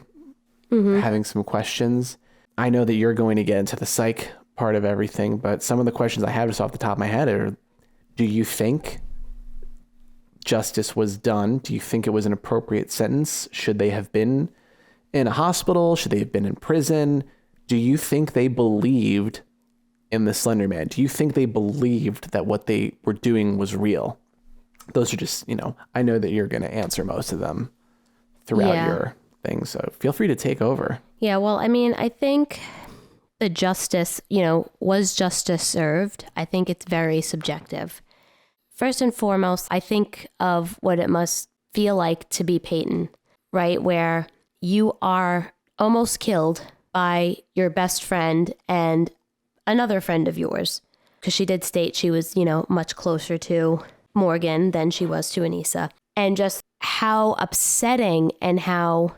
having some questions. I know that you're going to get into the psych part of everything, but some of the questions I have just off the top of my head are, do you think justice was done? Do you think it was an appropriate sentence? Should they have been in a hospital? Should they have been in prison? Do you think they believed in the Slender Man? Do you think they believed that what they were doing was real? Those are just, I know that you're going to answer most of them throughout your thing. So feel free to take over. Yeah, well, I mean, I think the justice, was justice served? I think it's very subjective. First and foremost, I think of what it must feel like to be Peyton, right? Where you are almost killed by your best friend and another friend of yours. Because she did state she was, much closer to Morgan than she was to Anisa. And just how upsetting and how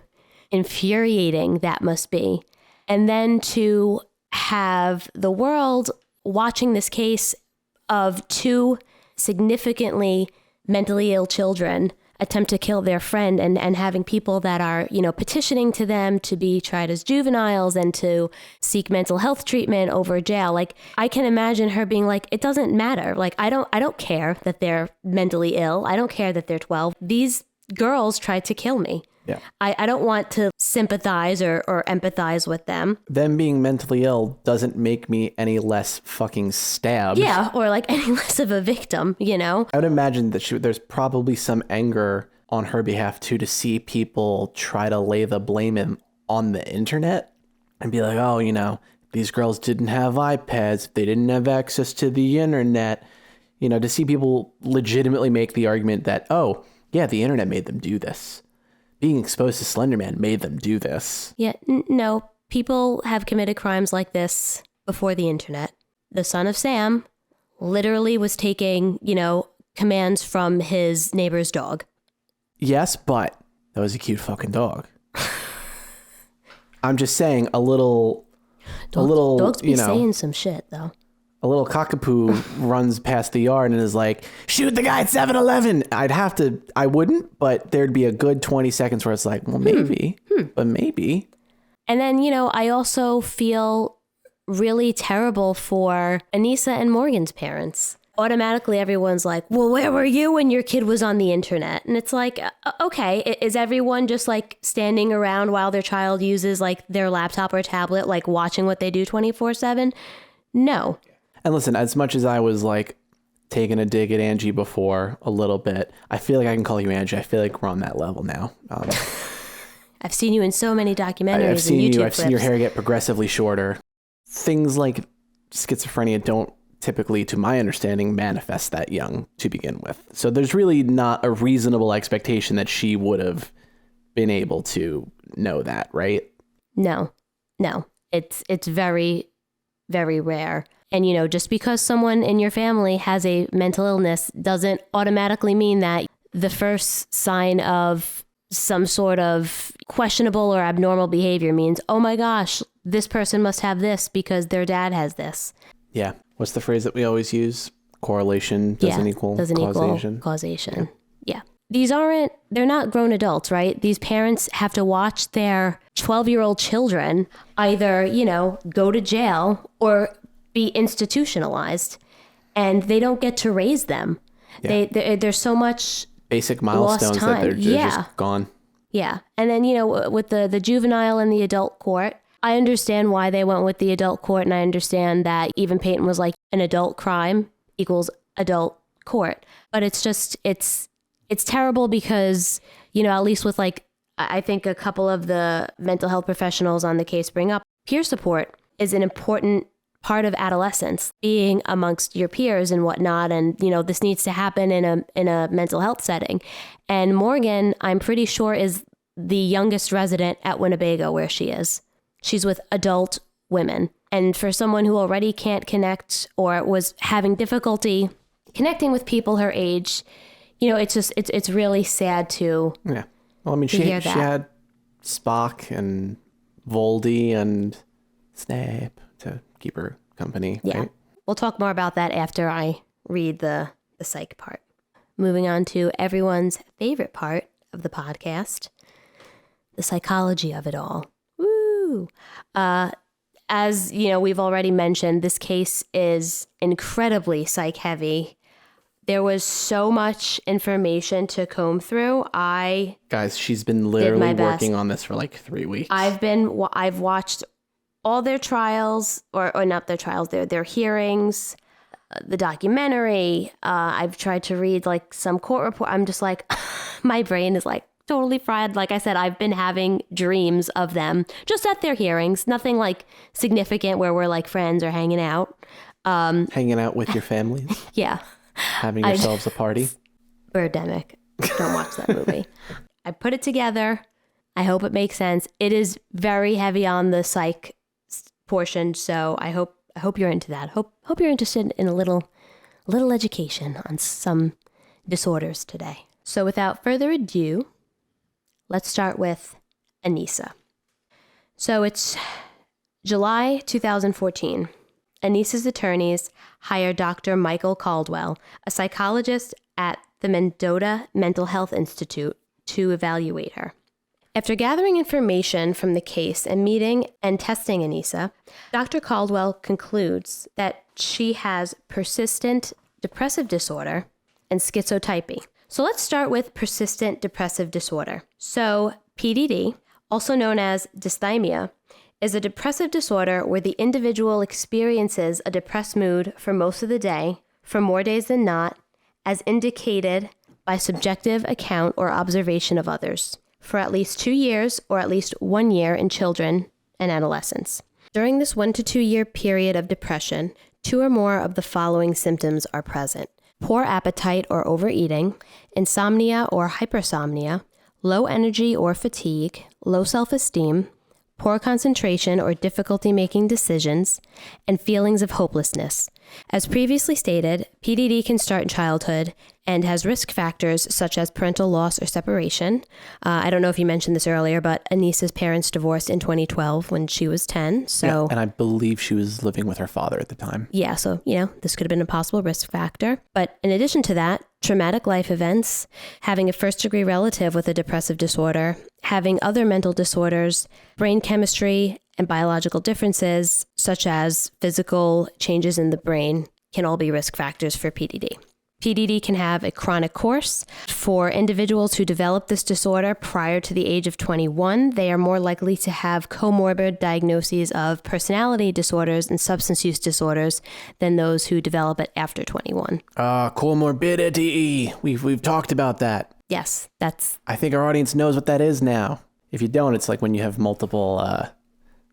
infuriating that must be. And then to have the world watching this case of two significantly mentally ill children attempt to kill their friend and having people that are, petitioning to them to be tried as juveniles and to seek mental health treatment over jail. Like, I can imagine her being like, it doesn't matter. Like, I don't care that they're mentally ill. I don't care that they're 12. These girls tried to kill me. Yeah. I don't want to sympathize or empathize with them. Them being mentally ill doesn't make me any less fucking stabbed. Yeah, or like any less of a victim, I would imagine that there's probably some anger on her behalf too, to see people try to lay the blame on the internet and be like, oh, these girls didn't have iPads, they didn't have access to the internet. To see people legitimately make the argument that, oh, yeah, the internet made them do this. Being exposed to Slender Man made them do this. Yeah, no, people have committed crimes like this before the internet. The son of Sam literally was taking, commands from his neighbor's dog. Yes, but that was a cute fucking dog. I'm just saying dogs be saying some shit though. A little cockapoo runs past the yard and is like, shoot the guy at 7-Eleven. I wouldn't, but there'd be a good 20 seconds where it's like, well, maybe, but maybe. And then, I also feel really terrible for Anisa and Morgan's parents. Automatically, everyone's like, well, where were you when your kid was on the internet? And it's like, okay, is everyone just like standing around while their child uses like their laptop or tablet, like watching what they do 24/7? No. And listen, as much as I was like taking a dig at Angie before a little bit, I feel like I can call you Angie. I feel like we're on that level now. I've seen you in so many documentaries I've seen and YouTube I've clips. seen your hair get progressively shorter. Things like schizophrenia don't typically, to my understanding, manifest that young to begin with. So there's really not a reasonable expectation that she would have been able to know that, right? No. It's very, very rare. And, you know, just because someone in your family has a mental illness doesn't automatically mean that the first sign of some sort of questionable or abnormal behavior means, oh my gosh, this person must have this because their dad has this. Yeah. What's the phrase that we always use? Correlation doesn't equal causation. Yeah. They're not grown adults, right? These parents have to watch their 12-year-old children either, you know, go to jail or be institutionalized, and they don't get to raise them. Yeah. There's so much basic milestones that they're just gone. Yeah. And then, you know, with the juvenile and the adult court, I understand why they went with the adult court, and I understand that even Peyton was like, an adult crime equals adult court. But it's just, it's terrible because, you know, at least with like, I think a couple of the mental health professionals on the case bring up, peer support is an important part of adolescence, being amongst your peers and whatnot. And, you know, this needs to happen in a mental health setting. And Morgan, I'm pretty sure, is the youngest resident at Winnebago where she is. She's with adult women. And for someone who already can't connect or was having difficulty connecting with people her age, you know, it's just, it's really sad to Yeah. Well, I mean, she had Spock and Voldy and Snape to keep her company. Yeah. Right? We'll talk more about that after I read the psych part. Moving on to everyone's favorite part of the podcast, the psychology of it all. Woo! As you know, we've already mentioned, this case is incredibly psych heavy. There was so much information to comb through. Guys, she's been literally working on this for like 3 weeks. I've watched all their trials, or not their trials, their hearings, the documentary. I've tried to read like some court report. I'm just like, my brain is like totally fried. Like I said, I've been having dreams of them just at their hearings. Nothing like significant where we're like friends or hanging out. Hanging out with your families? Yeah. Having yourselves a party? Birdemic. Don't watch that movie. I put it together. I hope it makes sense. It is very heavy on the psych portion, so I hope you're into that. Hope you're interested in a little education on some disorders today. So without further ado, let's start with Anisa. So it's July 2014. Anisa's attorneys hire Dr. Michael Caldwell, a psychologist at the Mendota Mental Health Institute, to evaluate her. After gathering information from the case and meeting and testing Anisa, Dr. Caldwell concludes that she has persistent depressive disorder and schizotypy. So let's start with persistent depressive disorder. So PDD, also known as dysthymia, is a depressive disorder where the individual experiences a depressed mood for most of the day, for more days than not, as indicated by subjective account or observation of others, for at least 2 years or at least 1 year in children and adolescents. During this 1 to 2 year period of depression, 2 or more of the following symptoms are present: poor appetite or overeating, insomnia or hypersomnia, low energy or fatigue, low self-esteem, poor concentration or difficulty making decisions, and feelings of hopelessness. As previously stated, PDD can start in childhood and has risk factors such as parental loss or separation. I don't know if you mentioned this earlier, but Anisa's parents divorced in 2012 when she was 10. So, yeah, and I believe she was living with her father at the time. Yeah, so, you know, this could have been a possible risk factor. But in addition to that, traumatic life events, having a first-degree relative with a depressive disorder, having other mental disorders, brain chemistry, and biological differences, such as physical changes in the brain, can all be risk factors for PDD. PDD can have a chronic course. For individuals who develop this disorder prior to the age of 21, they are more likely to have comorbid diagnoses of personality disorders and substance use disorders than those who develop it after 21. Comorbidity. We've talked about that. Yes, that's... I think our audience knows what that is now. If you don't, it's like when you have multiple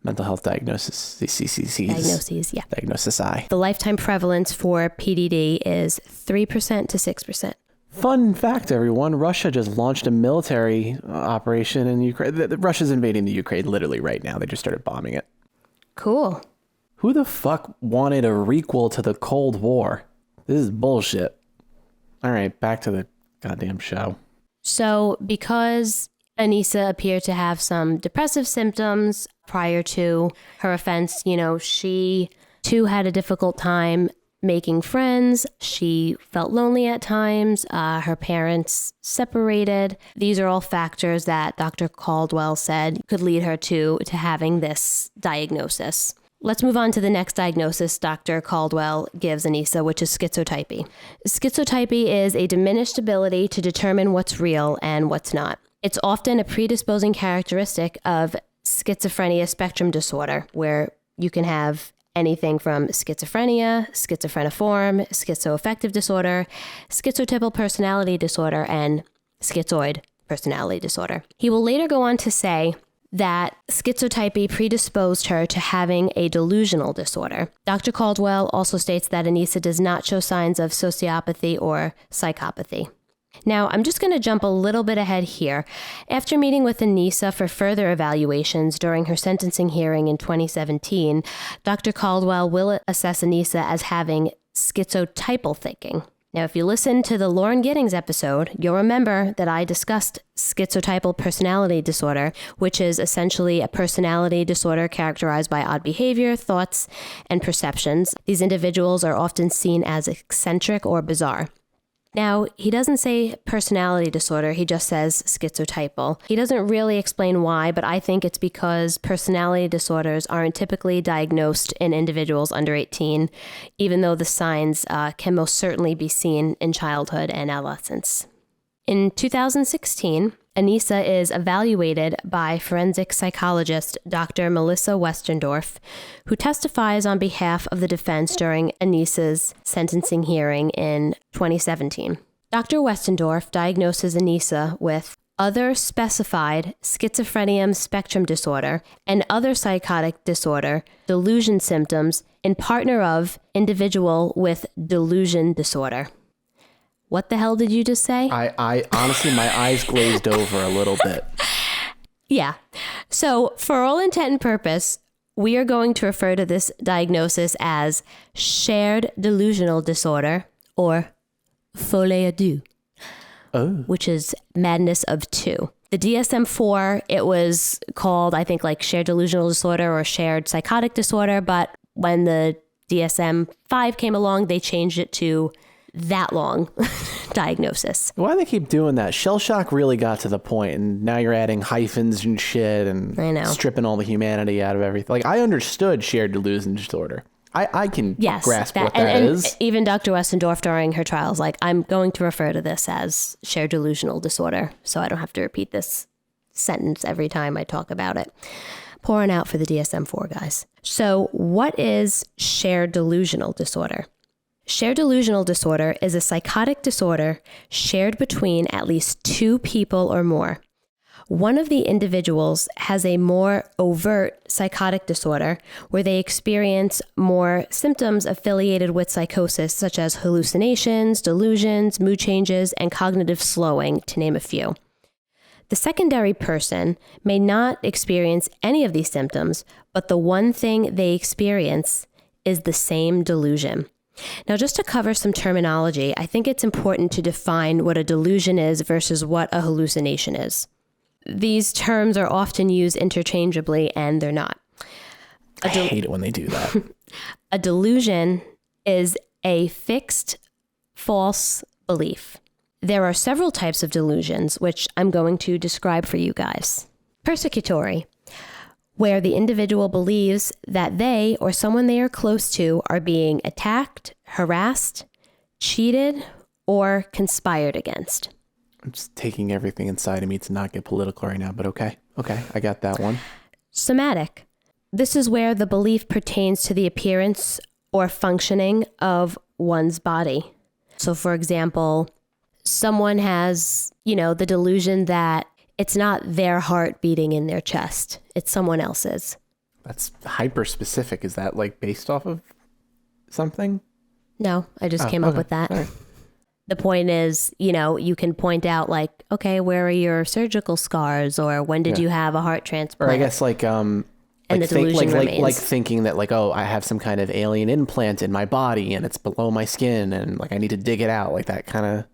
mental health diagnoses. Diagnoses, yeah. Diagnosis I. The lifetime prevalence for PDD is 3% to 6%. Fun fact, everyone. Russia just launched a military operation in Ukraine. Russia's invading the Ukraine literally right now. They just started bombing it. Cool. Who the fuck wanted a requel to the Cold War? This is bullshit. All right, back to the goddamn show. So because Anisa appeared to have some depressive symptoms prior to her offense, she too had a difficult time making friends. She felt lonely at times. Her parents separated. These are all factors that Dr. Caldwell said could lead her to having this diagnosis. Let's move on to the next diagnosis Dr. Caldwell gives Anisa, which is schizotypy. Schizotypy is a diminished ability to determine what's real and what's not. It's often a predisposing characteristic of schizophrenia spectrum disorder, where you can have anything from schizophrenia, schizophreniform, schizoaffective disorder, schizotypal personality disorder, and schizoid personality disorder. He will later go on to say that schizotypy predisposed her to having a delusional disorder. Dr. Caldwell also states that Anisa does not show signs of sociopathy or psychopathy. Now, I'm just going to jump a little bit ahead here. After meeting with Anisa for further evaluations during her sentencing hearing in 2017, Dr. Caldwell will assess Anisa as having schizotypal thinking. Now, if you listen to the Lauren Giddings episode, you'll remember that I discussed schizotypal personality disorder, which is essentially a personality disorder characterized by odd behavior, thoughts, and perceptions. These individuals are often seen as eccentric or bizarre. Now, he doesn't say personality disorder, he just says schizotypal. He doesn't really explain why, but I think it's because personality disorders aren't typically diagnosed in individuals under 18, even though the signs can most certainly be seen in childhood and adolescence. In 2016, Anisa is evaluated by forensic psychologist Dr. Melissa Westendorf, who testifies on behalf of the defense during Anisa's sentencing hearing in 2017. Dr. Westendorf diagnoses Anisa with other specified schizophrenia spectrum disorder and other psychotic disorder, delusion symptoms in partner of individual with delusion disorder. What the hell did you just say? I honestly, my eyes glazed over a little bit. Yeah. So for all intent and purpose, we are going to refer to this diagnosis as shared delusional disorder, or folie à deux, which is madness of two. The DSM-4, it was called, I think, like shared delusional disorder or shared psychotic disorder, but when the DSM-5 came along, they changed it to that long diagnosis. Why do they keep doing that? Shell shock really got to the point, and now you're adding hyphens and shit and stripping all the humanity out of everything. Like, I understood shared delusion disorder. I can grasp what that is. And even Dr. Westendorf during her trials, like, I'm going to refer to this as shared delusional disorder, so I don't have to repeat this sentence every time I talk about it. Pouring out for the DSM-4 guys. So what is shared delusional disorder? Shared delusional disorder is a psychotic disorder shared between at least two people or more. One of the individuals has a more overt psychotic disorder where they experience more symptoms affiliated with psychosis, such as hallucinations, delusions, mood changes, and cognitive slowing, to name a few. The secondary person may not experience any of these symptoms, but the one thing they experience is the same delusion. Now, just to cover some terminology, I think it's important to define what a delusion is versus what a hallucination is. These terms are often used interchangeably, and they're not. I hate it when they do that. A delusion is a fixed, false belief. There are several types of delusions, which I'm going to describe for you guys. Persecutory. where the individual believes that they or someone they are close to are being attacked, harassed, cheated, or conspired against. I'm just taking everything inside of me to not get political right now, but okay. Okay, I got that one. Somatic. This is where the belief pertains to the appearance or functioning of one's body. So for example, someone has, the delusion that it's not their heart beating in their chest, it's someone else's. That's hyper specific. Is that like based off of something? No, I just came up with that. Right. The point is, you can point out like, okay, where are your surgical scars, or when did you have a heart transplant? Or I guess like and the delusion remains. Like thinking that like, oh, I have some kind of alien implant in my body and it's below my skin and like I need to dig it out, like that kind of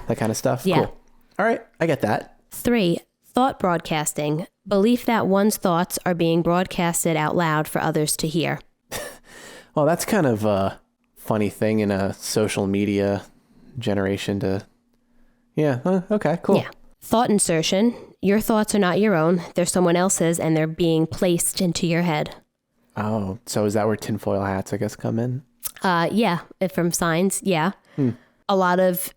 that kind of stuff. Yeah. Cool. All right, I get that. 3, thought broadcasting. Belief that one's thoughts are being broadcasted out loud for others to hear. Well, that's kind of a funny thing in a social media generation to... Yeah, okay, cool. Yeah. Thought insertion. Your thoughts are not your own. They're someone else's, and they're being placed into your head. Oh, so is that where tinfoil hats, I guess, come in? Yeah, from signs, yeah. A lot of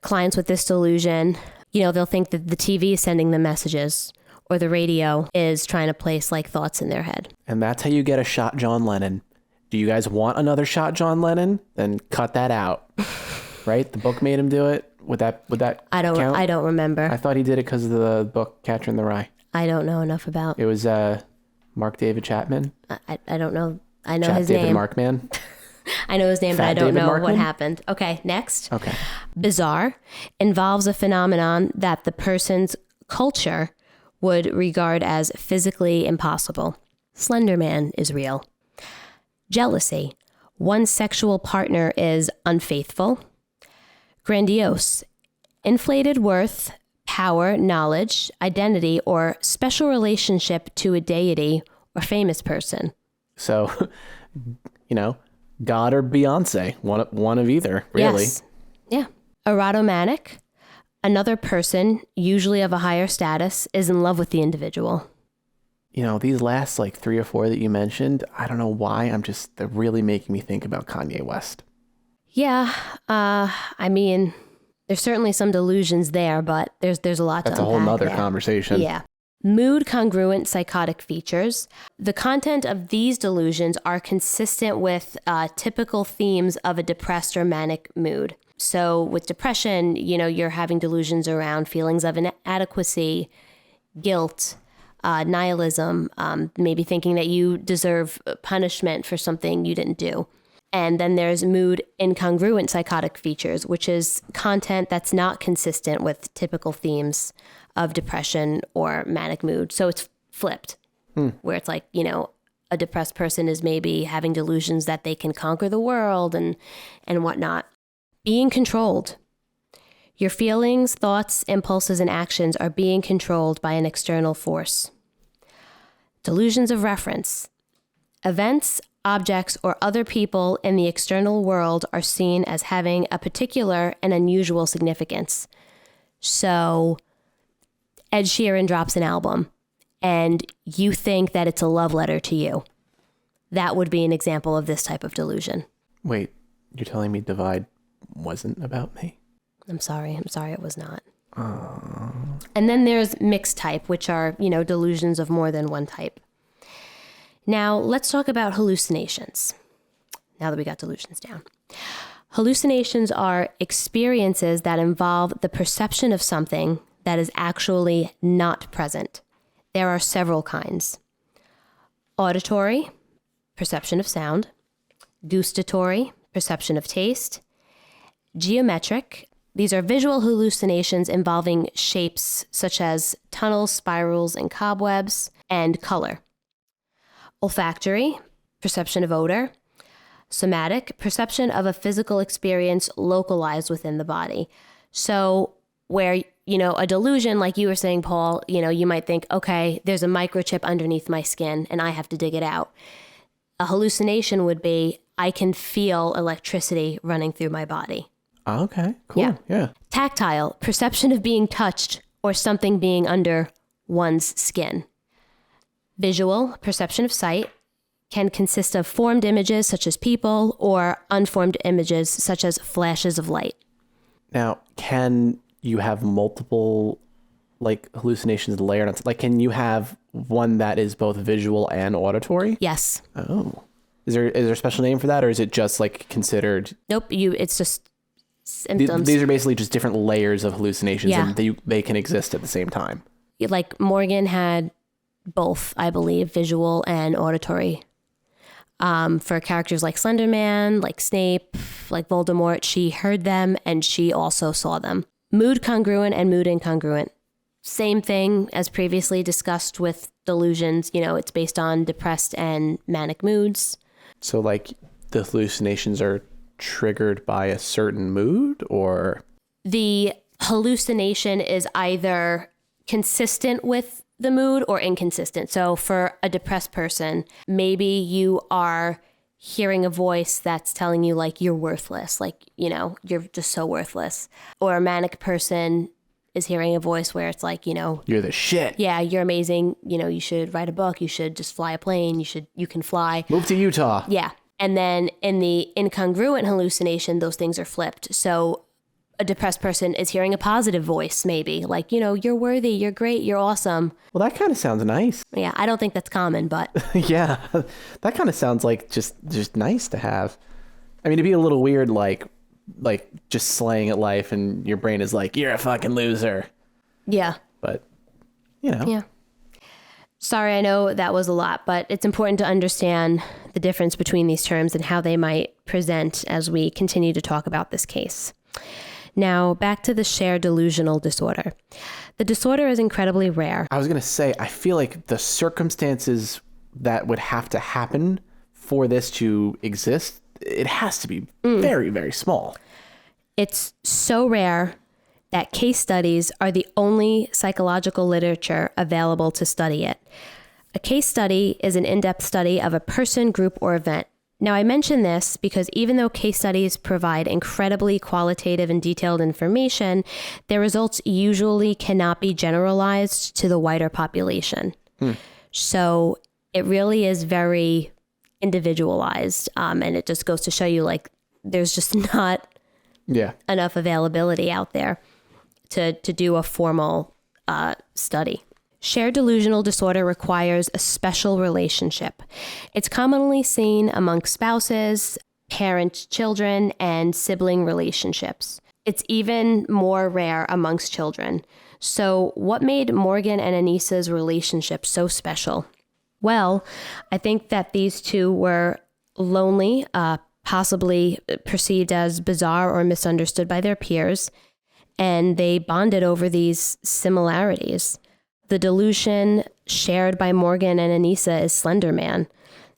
clients with this delusion, they'll think that the TV is sending them messages, or the radio is trying to place like thoughts in their head. And that's how you get a shot John Lennon. Do you guys want another shot John Lennon? Then cut that out. Right? The book made him do it. Would that I don't count? I don't remember. I thought he did it because of the book Catcher in the Rye. I don't know enough about. It was Mark David Chapman. I don't know. I know his David name. Markman. I know his name, but I don't David know Markman? what happened. Okay, next. Okay. Bizarre involves a phenomenon that the person's culture would regard as physically impossible. Slender Man is real. Jealousy. One's sexual partner is unfaithful. Grandiose. Inflated worth, power, knowledge, identity, or special relationship to a deity or famous person. So, God or Beyonce, one of either, really. Yes. Yeah. Erotomanic. Another person, usually of a higher status, is in love with the individual. These last like 3 or 4 that you mentioned, I don't know why, they're really making me think about Kanye West. Yeah. I mean, there's certainly some delusions there, but there's a lot to unpack. That's a whole nother conversation. Yeah. Mood congruent psychotic features. The content of these delusions are consistent with typical themes of a depressed or manic mood. So with depression, you're having delusions around feelings of inadequacy, guilt, nihilism, maybe thinking that you deserve punishment for something you didn't do. And then there's mood incongruent psychotic features, which is content that's not consistent with typical themes of depression or manic mood. So it's flipped, where it's like, a depressed person is maybe having delusions that they can conquer the world and whatnot. Being controlled. Your feelings, thoughts, impulses, and actions are being controlled by an external force. Delusions of reference. Events, objects, or other people in the external world are seen as having a particular and unusual significance. So, Ed Sheeran drops an album, and you think that it's a love letter to you. That would be an example of this type of delusion. Wait, you're telling me Divide wasn't about me? I'm sorry it was not. And then there's mixed type, which are, delusions of more than one type. Now, let's talk about hallucinations, now that we got delusions down. Hallucinations are experiences that involve the perception of something that is actually not present. There are several kinds. Auditory, perception of sound. Gustatory, perception of taste. Geometric, these are visual hallucinations involving shapes such as tunnels, spirals, and cobwebs, and color. Olfactory, perception of odor. Somatic, perception of a physical experience localized within the body. So where, a delusion, like you were saying, Paul, you might think, okay, there's a microchip underneath my skin and I have to dig it out. A hallucination would be, I can feel electricity running through my body. Okay, cool. Yeah. Tactile, perception of being touched or something being under one's skin. Visual, perception of sight, can consist of formed images such as people or unformed images such as flashes of light. Now, can you have multiple like hallucinations layered on? Like, can you have one that is both visual and auditory? Yes. Oh. Is there a special name for that, or is it just like considered? Nope. It's just symptoms. These are basically just different layers of hallucinations, Yeah. and they can exist at the same time. Like Morgan had both, I believe, visual and auditory. For characters like Slender Man, like Snape, like Voldemort, she heard them and she also saw them. Mood congruent and mood incongruent. Same thing as previously discussed with delusions. You know, it's based on depressed and manic moods. So like the hallucinations are triggered by a certain mood, or? The hallucination is either consistent with the mood or inconsistent. So for a depressed person, maybe you are hearing a voice that's telling you like you're worthless, like, you know, you're just so worthless. Or a manic person is hearing a voice where it's like, you know, You're the shit. yeah, you're amazing. You know, you should write a book. You should just fly a plane. You can fly. Move to Utah. Yeah. And then in the incongruent hallucination, those things are flipped. So a depressed person is hearing a positive voice, maybe like, you know, you're worthy, you're great, you're awesome. Well, that kind of sounds nice. Yeah, I don't think that's common, but Yeah, that kind of sounds like just nice to have. I mean, it'd be a little weird, like just slaying at life, and your brain is like, you're a fucking loser. yeah. But you know, Yeah. Sorry, I know that was a lot, but it's important to understand the difference between these terms and how they might present as we continue to talk about this case. Now, back to the shared delusional disorder. The disorder is incredibly rare. I was gonna say, I feel like the circumstances that would have to happen for this to exist, it has to be very, very small. It's so rare that case studies are the only psychological literature available to study it. A case study is an in-depth study of a person, group, or event. Now, I mention this because even though case studies provide incredibly qualitative and detailed information, their results usually cannot be generalized to the wider population. So it really is very individualized, and it just goes to show you, like, there's just not enough availability out there to do a formal study. Shared delusional disorder requires a special relationship. It's commonly seen among spouses, parent-children, and sibling relationships. It's even more rare amongst children. So what made Morgan and Anisa's relationship so special? Well, I think that these two were lonely, possibly perceived as bizarre or misunderstood by their peers, and they bonded over these similarities. The delusion shared by Morgan and Anisa is Slender Man.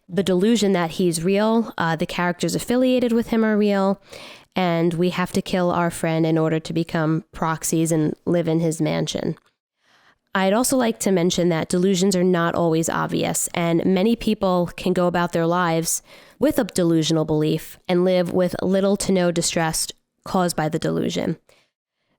The delusion that he's real, the characters affiliated with him are real, and we have to kill our friend in order to become proxies and live in his mansion. I'd also like to mention that delusions are not always obvious, and many people can go about their lives with a delusional belief and live with little to no distress caused by the delusion.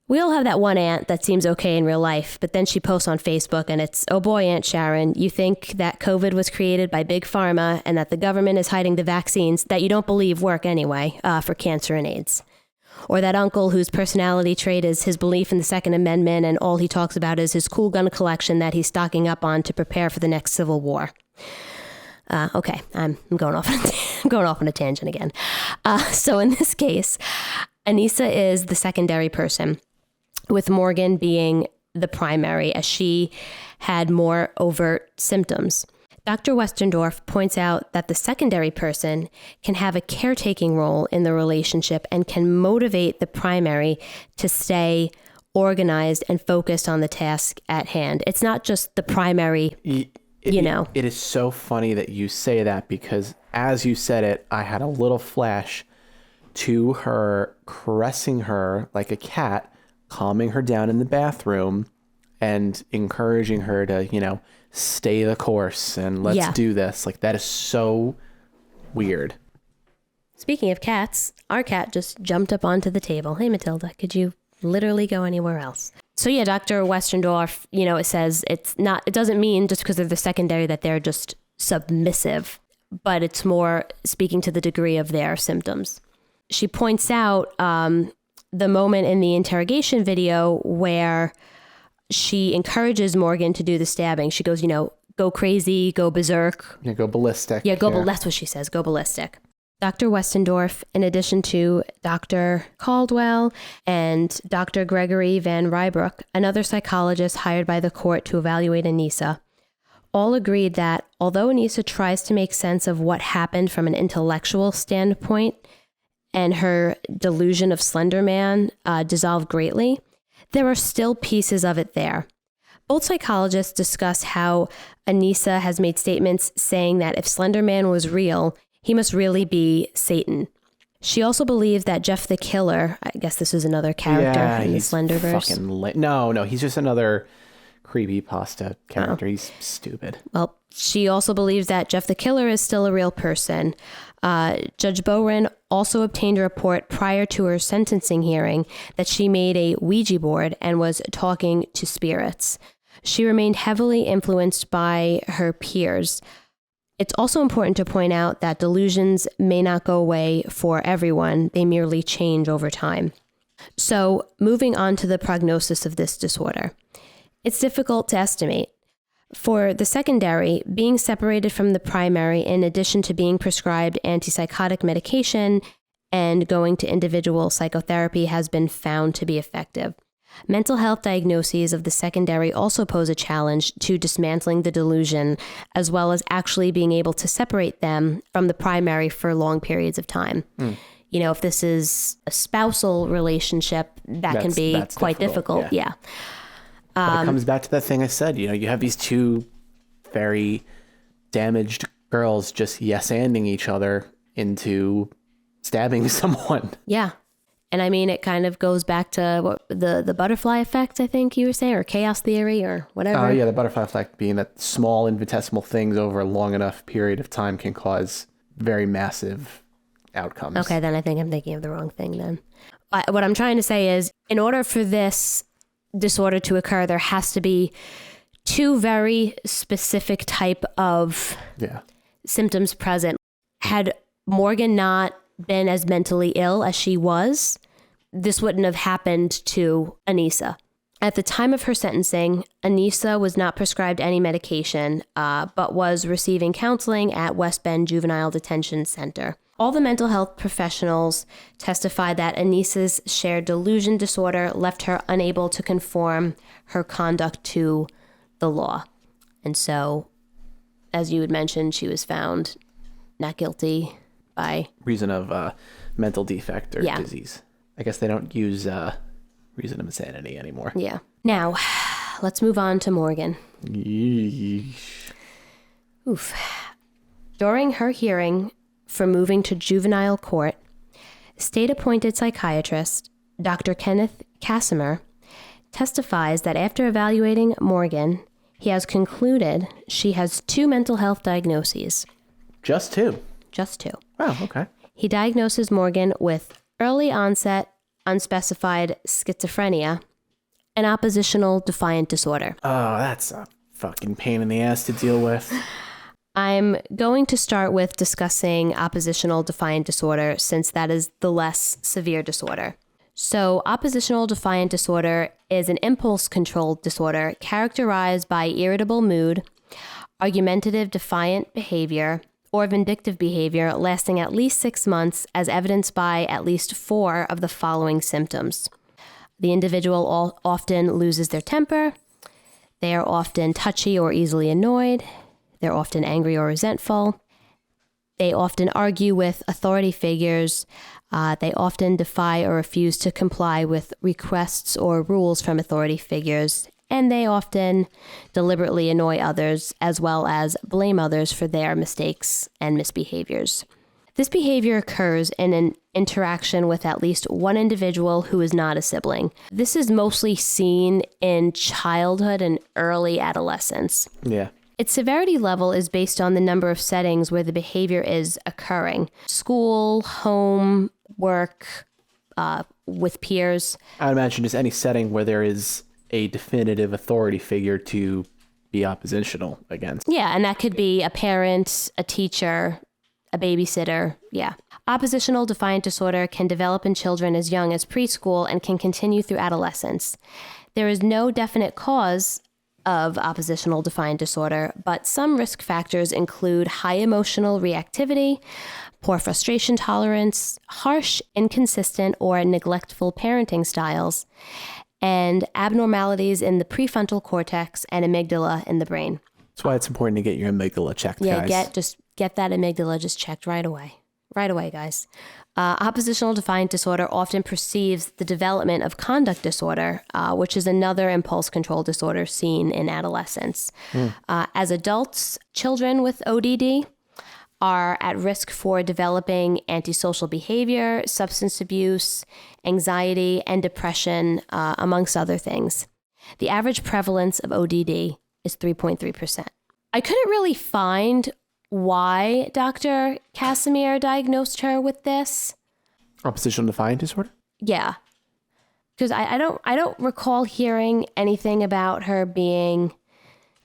We all have that one aunt that seems okay in real life, but then she posts on Facebook and it's, oh boy, Aunt Sharon, you think that COVID was created by Big Pharma and that the government is hiding the vaccines that you don't believe work anyway for cancer and AIDS. Or that uncle whose personality trait is his belief in the Second Amendment and all he talks about is his cool gun collection that he's stocking up on to prepare for the next Civil War. Okay, I'm going off on a tangent again. So in this case, Anisa is the secondary person, with Morgan being the primary, as she had more overt symptoms. Dr. Westerndorf points out that the secondary person can have a caretaking role in the relationship and can motivate the primary to stay organized and focused on the task at hand. It's not just the primary, It is so funny that you say that, because as you said it, I had a little flash to her caressing her like a cat, calming her down in the bathroom and encouraging her to, stay the course and let's do this. Like, that is so weird. Speaking of cats, our cat just jumped up onto the table. Hey, Matilda, could you literally go anywhere else. So yeah, Dr. Westendorf, it says it doesn't mean just because they're the secondary that they're just submissive, but it's more speaking to the degree of their symptoms. She points out the moment in the interrogation video where she encourages Morgan to do the stabbing. She goes, go crazy, go berserk. Yeah, go ballistic. Yeah, that's what she says, go ballistic. Dr. Westendorf, in addition to Dr. Caldwell and Dr. Gregory Van Rybrook, another psychologist hired by the court to evaluate Anisa, all agreed that although Anisa tries to make sense of what happened from an intellectual standpoint and her delusion of Slender Man dissolved greatly, there are still pieces of it there. Both psychologists discuss how Anisa has made statements saying that if Slender Man was real, he must really be Satan. She also believes that Jeff the Killer, I guess this is another character in the Slenderverse. No, he's just another creepypasta character. He's stupid. Well, she also believes that Jeff the Killer is still a real person. Judge Bowen also obtained a report prior to her sentencing hearing that she made a Ouija board and was talking to spirits. She remained heavily influenced by her peers. It's also important to point out that delusions may not go away for everyone. They merely change over time. So, moving on to the prognosis of this disorder. It's difficult to estimate. For the secondary, being separated from the primary in addition to being prescribed antipsychotic medication and going to individual psychotherapy has been found to be effective. Mental health diagnoses of the secondary also pose a challenge to dismantling the delusion, as well as actually being able to separate them from the primary for long periods of time. If this is a spousal relationship, that can be quite difficult. Yeah. But it comes back to that thing I said, you have these two very damaged girls just yes-anding each other into stabbing someone. Yeah. And I mean, it kind of goes back to the butterfly effect, I think you were saying, or chaos theory or whatever. Oh, yeah, the butterfly effect being that small infinitesimal things over a long enough period of time can cause very massive outcomes. Okay, then I think I'm thinking of the wrong thing then. What I'm trying to say is, in order for this disorder to occur, there has to be two very specific type of symptoms present. Had Morgan not been as mentally ill as she was, this wouldn't have happened to Anisa. At the time of her sentencing, Anisa was not prescribed any medication, but was receiving counseling at West Bend Juvenile Detention Center. All the mental health professionals testified that Anisa's shared delusion disorder left her unable to conform her conduct to the law. And so, as you had mentioned, she was found not guilty by reason of mental defect or disease. I guess they don't use reason of insanity anymore. Yeah. Now, let's move on to Morgan. Yeesh. Oof. During her hearing for moving to juvenile court, state-appointed psychiatrist Dr. Kenneth Casimir testifies that after evaluating Morgan, he has concluded she has 2 mental health diagnoses. Just 2? Just 2. Oh, okay. He diagnoses Morgan with early onset unspecified schizophrenia and oppositional defiant disorder. Oh, that's a fucking pain in the ass to deal with. I'm going to start with discussing oppositional defiant disorder since that is the less severe disorder. So, oppositional defiant disorder is an impulse-controlled disorder characterized by irritable mood, argumentative defiant behavior, or vindictive behavior lasting at least 6 months as evidenced by at least 4 of the following symptoms. The individual often loses their temper. They are often touchy or easily annoyed. They're often angry or resentful. They often argue with authority figures. They often defy or refuse to comply with requests or rules from authority figures. And they often deliberately annoy others as well as blame others for their mistakes and misbehaviors. This behavior occurs in an interaction with at least one individual who is not a sibling. This is mostly seen in childhood and early adolescence. Yeah. Its severity level is based on the number of settings where the behavior is occurring. School, home, work, with peers. I'd imagine just any setting where there is a definitive authority figure to be oppositional against. Yeah, and that could be a parent, a teacher, a babysitter. Yeah. Oppositional defiant disorder can develop in children as young as preschool and can continue through adolescence. There is no definite cause of oppositional defiant disorder, but some risk factors include high emotional reactivity, poor frustration tolerance, harsh, inconsistent, or neglectful parenting styles, and abnormalities in the prefrontal cortex and amygdala in the brain. That's why it's important to get your amygdala checked, guys. Yeah, get that amygdala just checked right away. Right away, guys. Oppositional defiant disorder often precedes the development of conduct disorder, which is another impulse control disorder seen in adolescence. As adults, children with ODD are at risk for developing antisocial behavior, substance abuse, anxiety, and depression, amongst other things. The average prevalence of ODD is 3.3%. I couldn't really find why Dr. Casimir diagnosed her with this. Oppositional defiant disorder? Yeah. Because I don't recall hearing anything about her being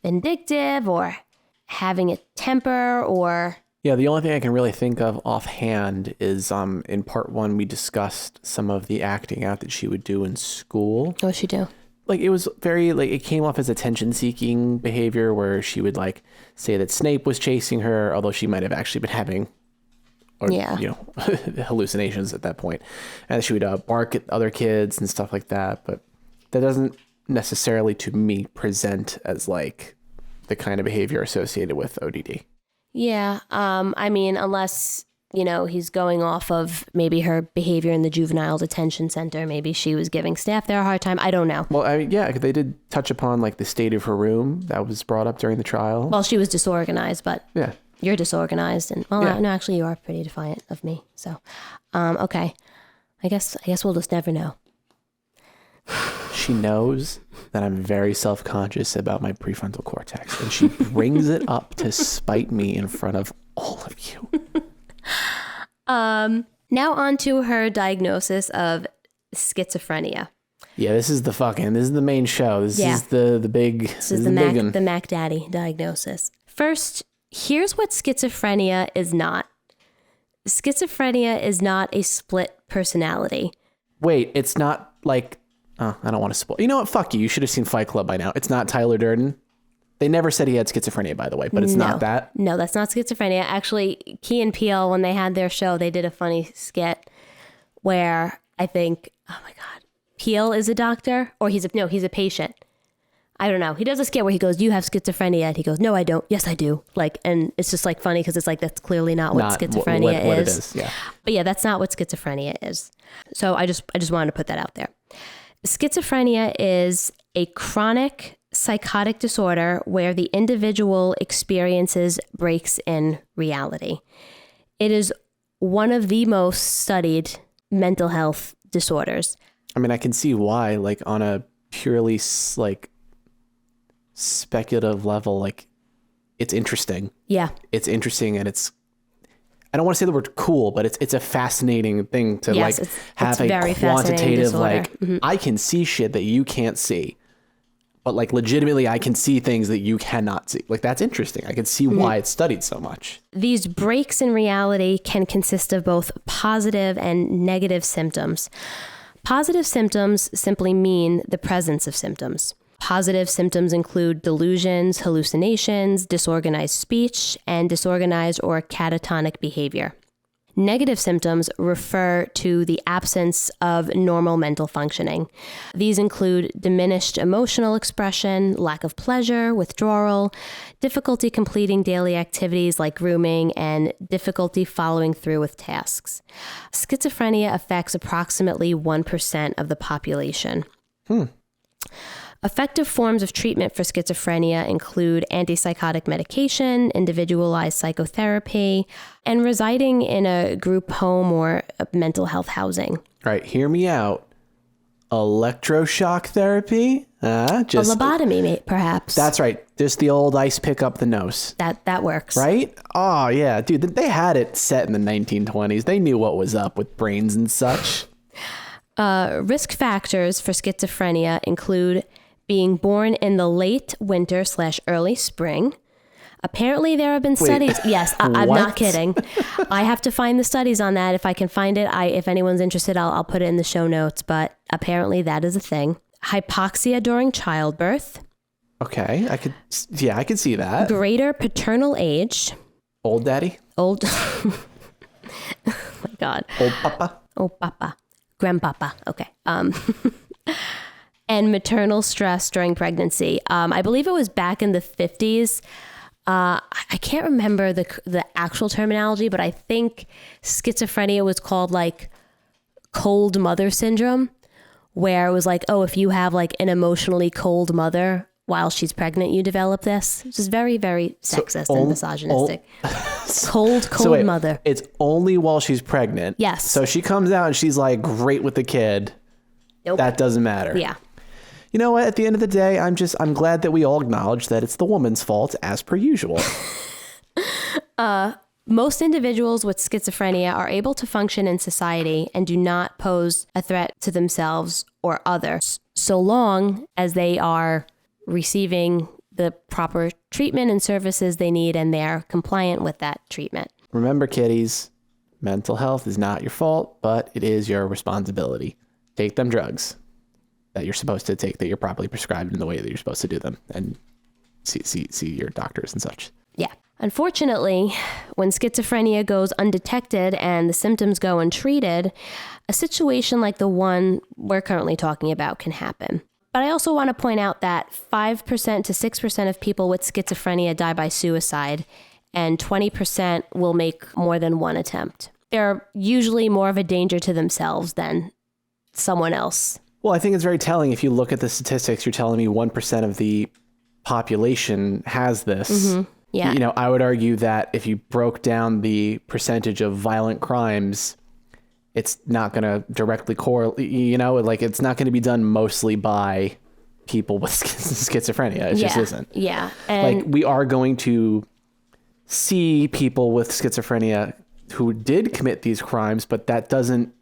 vindictive or having a temper or... Yeah, the only thing I can really think of offhand is in part 1, we discussed some of the acting out that she would do in school. What would she do? Like, it was very, like, it came off as attention-seeking behavior where she would, like, say that Snape was chasing her, although she might have actually been having, hallucinations at that point. And she would bark at other kids and stuff like that. But that doesn't necessarily, to me, present as, like, the kind of behavior associated with ODD. Yeah, I mean, unless... he's going off of maybe her behavior in the Juvenile Detention Center. Maybe she was giving staff there a hard time. I don't know. Well, I mean, yeah, they did touch upon like the state of her room that was brought up during the trial. Well, she was disorganized, but yeah, you're disorganized, and no, actually, you are pretty defiant of me. So, okay, I guess we'll just never know. She knows that I'm very self-conscious about my prefrontal cortex, and she brings it up to spite me in front of all of you. Now on to her diagnosis of schizophrenia. Yeah, this is the main show. This is the big. This is the Mac Daddy diagnosis. First, here's what schizophrenia is not. Schizophrenia is not a split personality. Wait, it's not like. I don't want to spoil. You know what? Fuck you. You should have seen Fight Club by now. It's not Tyler Durden. They never said he had schizophrenia, by the way, but it's not that. No, that's not schizophrenia. Actually, Key and Peele, when they had their show, they did a funny skit where I think, oh my God, Peele is a doctor or he's a patient. I don't know. He does a skit where he goes, "You have schizophrenia," and he goes, "No, I don't. Yes, I do." Like, and it's just like funny because it's like that's clearly not what schizophrenia what is. It is. Yeah. But yeah, that's not what schizophrenia is. So I just wanted to put that out there. Schizophrenia is a chronic psychotic disorder where the individual experiences breaks in reality. It is one of the most studied mental health disorders. I mean, I can see why, like on a purely like speculative level, like it's interesting. Yeah. It's interesting, and I don't want to say the word cool, but it's a fascinating thing to have a quantitative, like, I can see shit that you can't see, but like legitimately I can see things that you cannot see. Like, that's interesting. I can see why it's studied so much. These breaks in reality can consist of both positive and negative symptoms. Positive symptoms simply mean the presence of symptoms. Positive symptoms include delusions, hallucinations, disorganized speech, and disorganized or catatonic behavior. Negative symptoms refer to the absence of normal mental functioning. These include diminished emotional expression, lack of pleasure, withdrawal, difficulty completing daily activities like grooming, and difficulty following through with tasks. Schizophrenia affects approximately 1% of the population. Effective forms of treatment for schizophrenia include antipsychotic medication, individualized psychotherapy, and residing in a group home or a mental health housing. All right, hear me out. Electroshock therapy? A lobotomy, perhaps. That's right. Just the old ice pick up the nose. That works. Right? Oh, yeah. Dude, they had it set in the 1920s. They knew what was up with brains and such. Risk factors for schizophrenia include being born in the late winter / early spring. Apparently there have been studies. Yes, I'm not kidding. I have to find the studies on that. If I can find it, if anyone's interested, I'll put it in the show notes. But apparently that is a thing. Hypoxia during childbirth. Okay, I could see that. Greater paternal age. Old daddy? Old. Oh my God. Old papa? Old papa. Grandpapa. Okay. And maternal stress during pregnancy. I believe it was back in the 50s. I can't remember the actual terminology, but I think schizophrenia was called like cold mother syndrome, where it was like, oh, if you have like an emotionally cold mother while she's pregnant, you develop this. Which is very, very sexist and misogynistic. Cold mother. It's only while she's pregnant. Yes. So she comes out and she's like great with the kid. Nope. That doesn't matter. Yeah. You know what? At the end of the day, I'm glad that we all acknowledge that it's the woman's fault as per usual. Most individuals with schizophrenia are able to function in society and do not pose a threat to themselves or others, so long as they are receiving the proper treatment and services they need and they're compliant with that treatment. Remember, kiddies, mental health is not your fault, but it is your responsibility. Take them drugs that you're supposed to take, that you're properly prescribed in the way that you're supposed to do them, and see your doctors and such. Yeah. Unfortunately, when schizophrenia goes undetected and the symptoms go untreated, a situation like the one we're currently talking about can happen. But I also want to point out that 5% to 6% of people with schizophrenia die by suicide, and 20% will make more than one attempt. They're usually more of a danger to themselves than someone else. Well, I think it's very telling. If you look at the statistics, you're telling me 1% of the population has this. Mm-hmm. Yeah. You know, I would argue that if you broke down the percentage of violent crimes, it's not going to directly correlate, you know, like it's not going to be done mostly by people with schizophrenia. It just isn't. Yeah. And like we are going to see people with schizophrenia who did commit these crimes, but that doesn't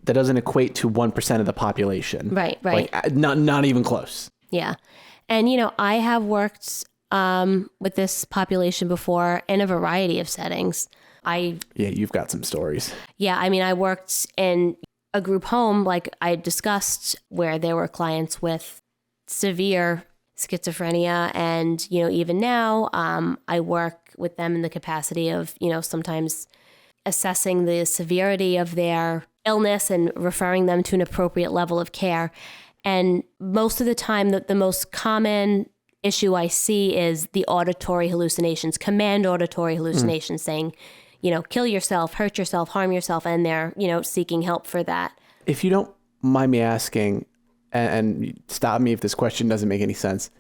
equate to 1% of the population. Right. Like not even close. Yeah. And, you know, I have worked with this population before in a variety of settings. Yeah, you've got some stories. Yeah, I mean, I worked in a group home, like I discussed, where there were clients with severe schizophrenia. And, you know, even now, I work with them in the capacity of, you know, sometimes assessing the severity of their illness and referring them to an appropriate level of care. And most of the time, the most common issue I see is the auditory hallucinations, command auditory hallucinations, saying, you know, kill yourself, hurt yourself, harm yourself, and they're, you know, seeking help for that. If you don't mind me asking, and stop me if this question doesn't make any sense,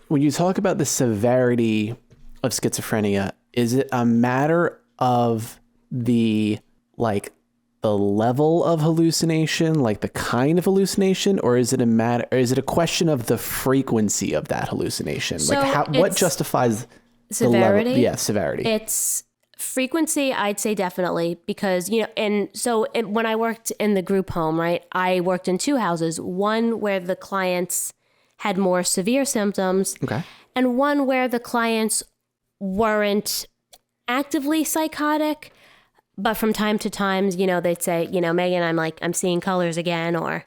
when you talk about the severity of schizophrenia, is it a matter of the level of hallucination, like the kind of hallucination, or is it a question of the frequency of that hallucination? So like what justifies severity? The level? Yeah, severity. It's frequency, I'd say definitely, because, you know, and so when I worked in the group home, right, I worked in two houses, one where the clients had more severe symptoms, okay, and one where the clients weren't actively psychotic, but from time to time, you know, they'd say, you know, Megan, I'm seeing colors again, or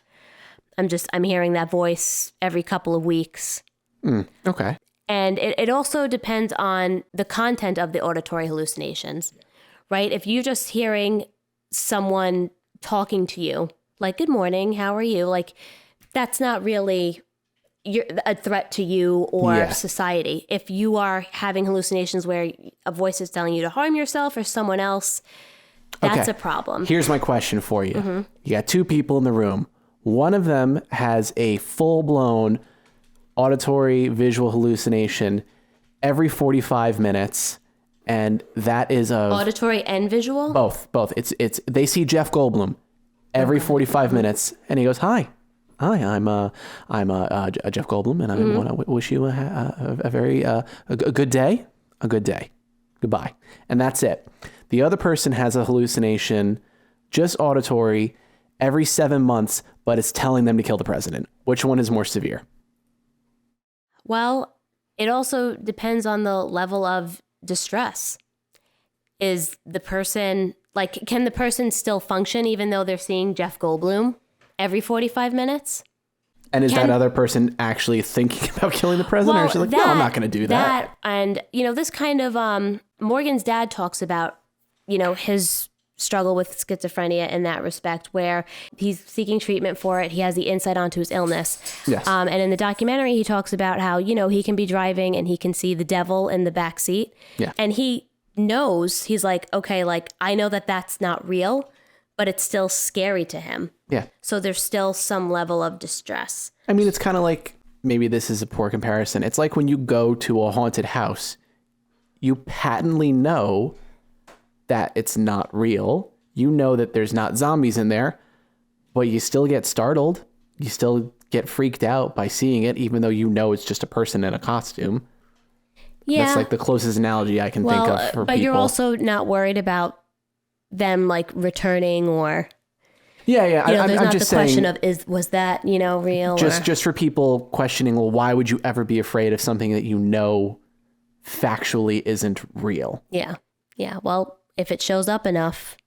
I'm hearing that voice every couple of weeks. Okay. And it also depends on the content of the auditory hallucinations, right? If you're just hearing someone talking to you, like, good morning, how are you? Like, that's not really a threat to you or society. If you are having hallucinations where a voice is telling you to harm yourself or someone else, that's a problem. Here's my question for you. Mm-hmm. You got two people in the room. One of them has a full-blown auditory visual hallucination every 45 minutes, and that is auditory and visual? Both. It's they see Jeff Goldblum every 45 minutes, and he goes, Hi, I'm Jeff Goldblum, and I want to wish you a very good day. A good day. Goodbye. And that's it. The other person has a hallucination, just auditory, every 7 months, but it's telling them to kill the president. Which one is more severe? Well, it also depends on the level of distress. Is the person, like, can the person still function even though they're seeing Jeff Goldblum every 45 minutes? And is that other person actually thinking about killing the president? Well, or is she like, no, I'm not going to do that? And, you know, this kind of, Morgan's dad talks about, you know, his struggle with schizophrenia in that respect, where he's seeking treatment for it. He has the insight onto his illness. Yes. And in the documentary, he talks about how, you know, he can be driving and he can see the devil in the back seat. Yeah. And he knows, he's like, okay, like, I know that that's not real, but it's still scary to him. Yeah. So there's still some level of distress. I mean, it's kind of like, maybe this is a poor comparison. It's like when you go to a haunted house, you patently know that it's not real. You know that there's not zombies in there, but you still get startled. You still get freaked out by seeing it, even though you know it's just a person in a costume. Yeah. That's like the closest analogy I can think of for but people. You're also not worried about them like returning or... Yeah. You know, there's I'm not just the question saying, of, was that, you know, real? Just for people questioning, well, why would you ever be afraid of something that you know factually isn't real? Yeah. Yeah. Well, if it shows up enough,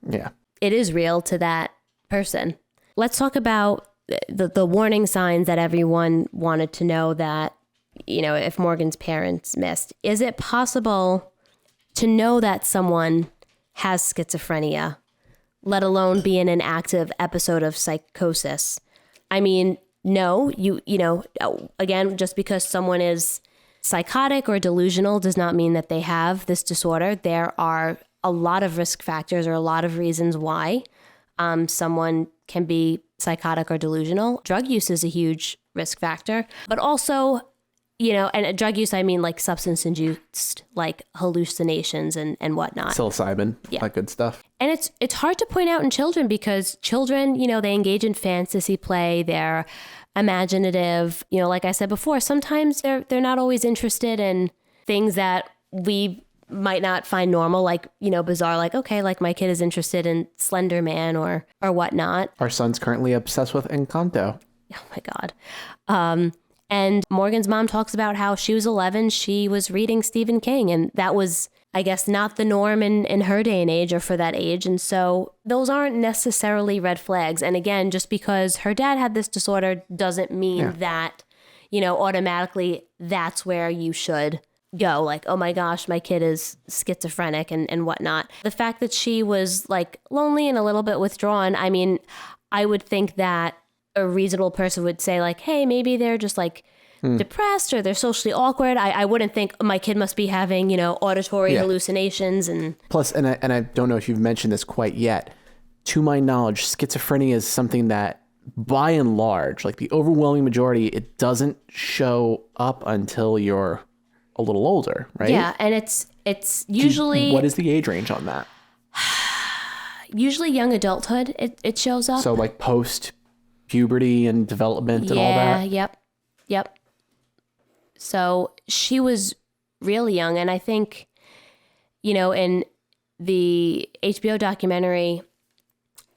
yeah, it is real to that person. Let's talk about the warning signs that everyone wanted to know that, you know, if Morgan's parents missed. Is it possible to know that someone has schizophrenia, let alone be in an active episode of psychosis? I mean, no, you know, again, just because someone is psychotic or delusional does not mean that they have this disorder. There are a lot of risk factors or a lot of reasons why someone can be psychotic or delusional. Drug use is a huge risk factor, but also, you know, and drug use, I mean like substance induced, like hallucinations and whatnot. Psilocybin, that good stuff. And it's hard to point out in children because children, you know, they engage in fantasy play. They're imaginative. You know, like I said before, sometimes they're not always interested in things that we might not find normal, like, you know, bizarre, like, okay, like my kid is interested in Slender Man or whatnot. Our son's currently obsessed with Encanto. Oh my God. And Morgan's mom talks about how she was 11, she was reading Stephen King, and that was, I guess, not the norm in her day and age or for that age. And so those aren't necessarily red flags. And again, just because her dad had this disorder doesn't mean that, you know, automatically that's where you should go. Like, oh my gosh, my kid is schizophrenic and whatnot. The fact that she was like lonely and a little bit withdrawn, I mean, I would think that a reasonable person would say like, hey, maybe they're just like depressed or they're socially awkward. I wouldn't think my kid must be having, you know, auditory hallucinations and... Plus, and I don't know if you've mentioned this quite yet, to my knowledge, schizophrenia is something that by and large, like the overwhelming majority, it doesn't show up until you're a little older, right? Yeah, and it's usually... What is the age range on that? Usually young adulthood, it shows up. So like post-puberty and development and all that? Yep. So she was really young, and I think, you know, in the HBO documentary,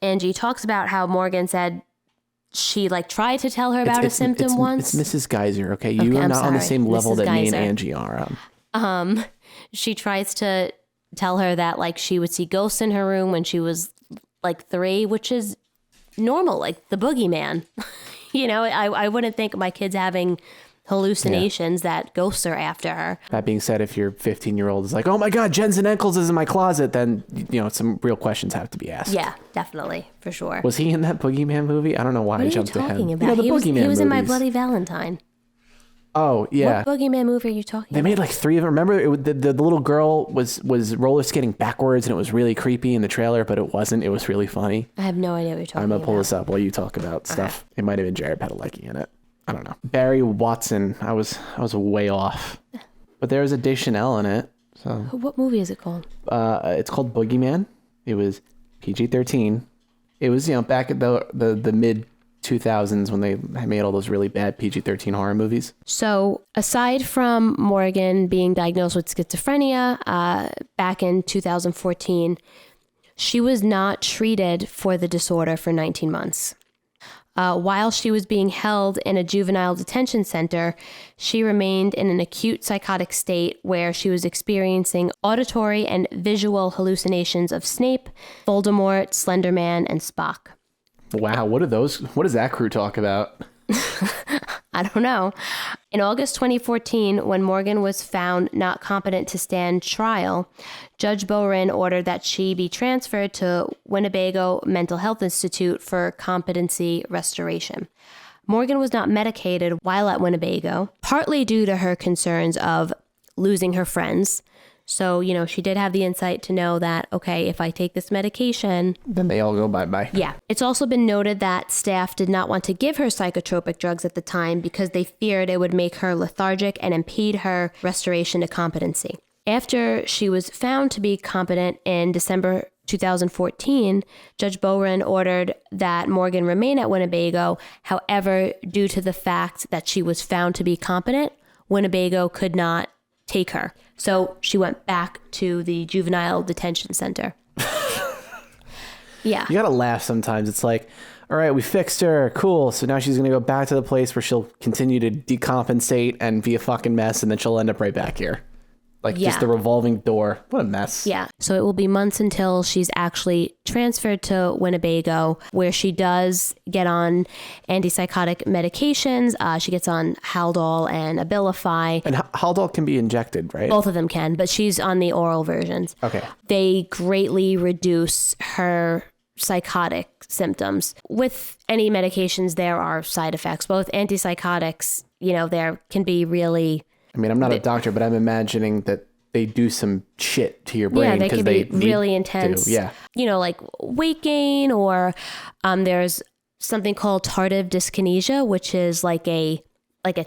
Angie talks about how Morgan said she like tried to tell her about a symptom once. It's Mrs. Geyser, okay? You are not on the same level that me and Angie are on. She tries to tell her that like she would see ghosts in her room when she was like 3, which is normal, like the boogeyman. You know, I wouldn't think my kid's having hallucinations that ghosts are after her. That being said, if your 15-year-old is like, oh my God, Jensen Ackles is in my closet, then, you know, some real questions have to be asked. Yeah, definitely, for sure. Was he in that Boogeyman movie? I don't know why I jumped to him. What are you talking about? You know, the he was in My movies. Bloody Valentine. Oh, yeah. What Boogeyman movie are you talking about? They made like 3 of them. Remember, the little girl was roller skating backwards, and it was really creepy in the trailer, but it wasn't. It was really funny. I have no idea what you're talking about. I'm going to pull this up while you talk about stuff. It might have been Jared Padalecki in it. I don't know. Barry Watson. I was way off. But there was a Deschanel in it. So what movie is it called? It's called Boogeyman. It was PG-13. It was, you know, back at the mid 2000s when they made all those really bad PG-13 horror movies. So aside from Morgan being diagnosed with schizophrenia back in 2014, She was not treated for the disorder for 19 months. While she was being held in a juvenile detention center, she remained in an acute psychotic state where she was experiencing auditory and visual hallucinations of Snape, Voldemort, Slender Man, and Spock. Wow, what does that crew talk about? I don't know. In August 2014, when Morgan was found not competent to stand trial, Judge Boren ordered that she be transferred to Winnebago Mental Health Institute for competency restoration. Morgan was not medicated while at Winnebago, partly due to her concerns of losing her friends. So, she did have the insight to know that, okay, if I take this medication... then they all go bye-bye. Yeah. It's also been noted that staff did not want to give her psychotropic drugs at the time because they feared it would make her lethargic and impede her restoration to competency. After she was found to be competent in December 2014, Judge Boren ordered that Morgan remain at Winnebago. However, due to the fact that she was found to be competent, Winnebago could not take her. So she went back to the juvenile detention center. Yeah. You gotta laugh sometimes. It's like, all right, we fixed her. Cool. So now she's gonna go back to the place where she'll continue to decompensate and be a fucking mess, and then she'll end up right back here. Like just the revolving door. What a mess. Yeah. So it will be months until she's actually transferred to Winnebago, where she does get on antipsychotic medications. She gets on Haldol and Abilify. And Haldol can be injected, right? Both of them can, but she's on the oral versions. Okay. They greatly reduce her psychotic symptoms. With any medications, there are side effects. Both antipsychotics, there can be really... I mean, I'm not a doctor, but I'm imagining that they do some shit to your brain. Yeah, they can be really intense. Yeah. Like weight gain, or there's something called Tardive Dyskinesia, which is like a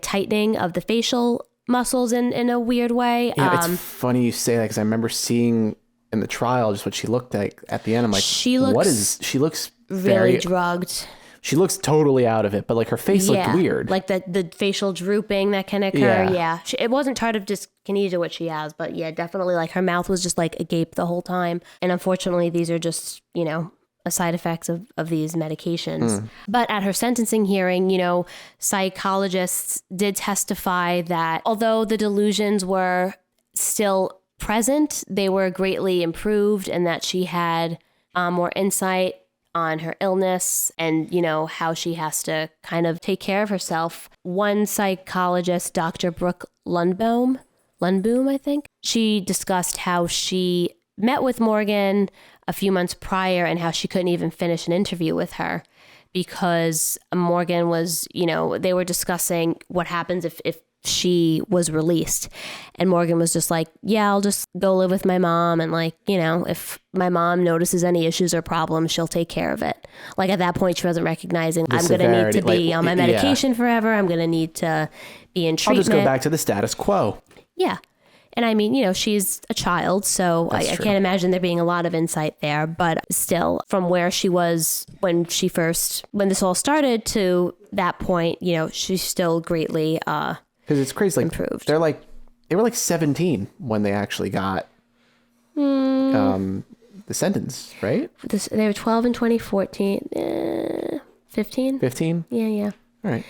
tightening of the facial muscles in a weird way. Yeah, it's funny you say that because I remember seeing in the trial just what she looked like at the end. I'm like, she looks really drugged. She looks totally out of it, but like her face looked weird. Like the facial drooping that can occur. Yeah. It wasn't Tardive Dyskinesia what she has, but yeah, definitely like her mouth was just like agape the whole time. And unfortunately, these are just, a side effects of these medications. But at her sentencing hearing, psychologists did testify that although the delusions were still present, they were greatly improved, and that she had more insight on her illness and, how she has to kind of take care of herself. One psychologist, Dr. Brooke Lundboom, I think, she discussed how she met with Morgan a few months prior and how she couldn't even finish an interview with her because Morgan was, they were discussing what happens if she was released. And Morgan was just like, yeah, I'll just go live with my mom. And like, if my mom notices any issues or problems, she'll take care of it. Like at that point, she wasn't recognizing I'm going to need to be on my medication forever. I'm going to need to be in treatment. I'll just go back to the status quo. Yeah. And I mean, she's a child, so I can't imagine there being a lot of insight there. But still, from where she was when this all started to that point, she's still greatly because it's crazy. Like, improved. They were like 17 when they actually got the sentence, right? They were 12 in 2014. 15? 15? Yeah. All right.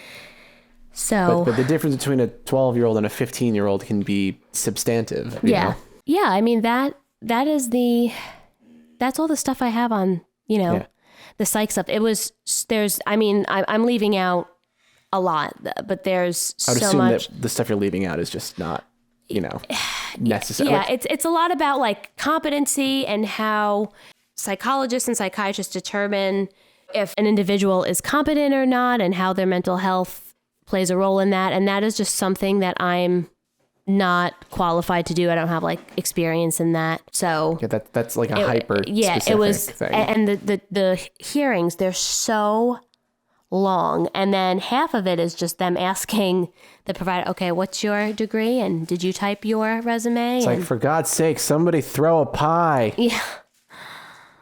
So, but the difference between a 12-year-old and a 15-year-old can be substantive. Yeah. know? Yeah. I mean, that's all the stuff I have on, the psych stuff. I'm leaving out a lot, but there's so much. I would assume that the stuff you're leaving out is just not, necessary. Yeah. It's a lot about like competency and how psychologists and psychiatrists determine if an individual is competent or not and how their mental health plays a role in that. And that is just something that I'm not qualified to do. I don't have like experience in that. So yeah, that's like a hyper specific it was thing. And the hearings, they're so long, and then half of it is just them asking the provider, okay, what's your degree and did you type your resume? It's like, for God's sake, somebody throw a pie. Yeah.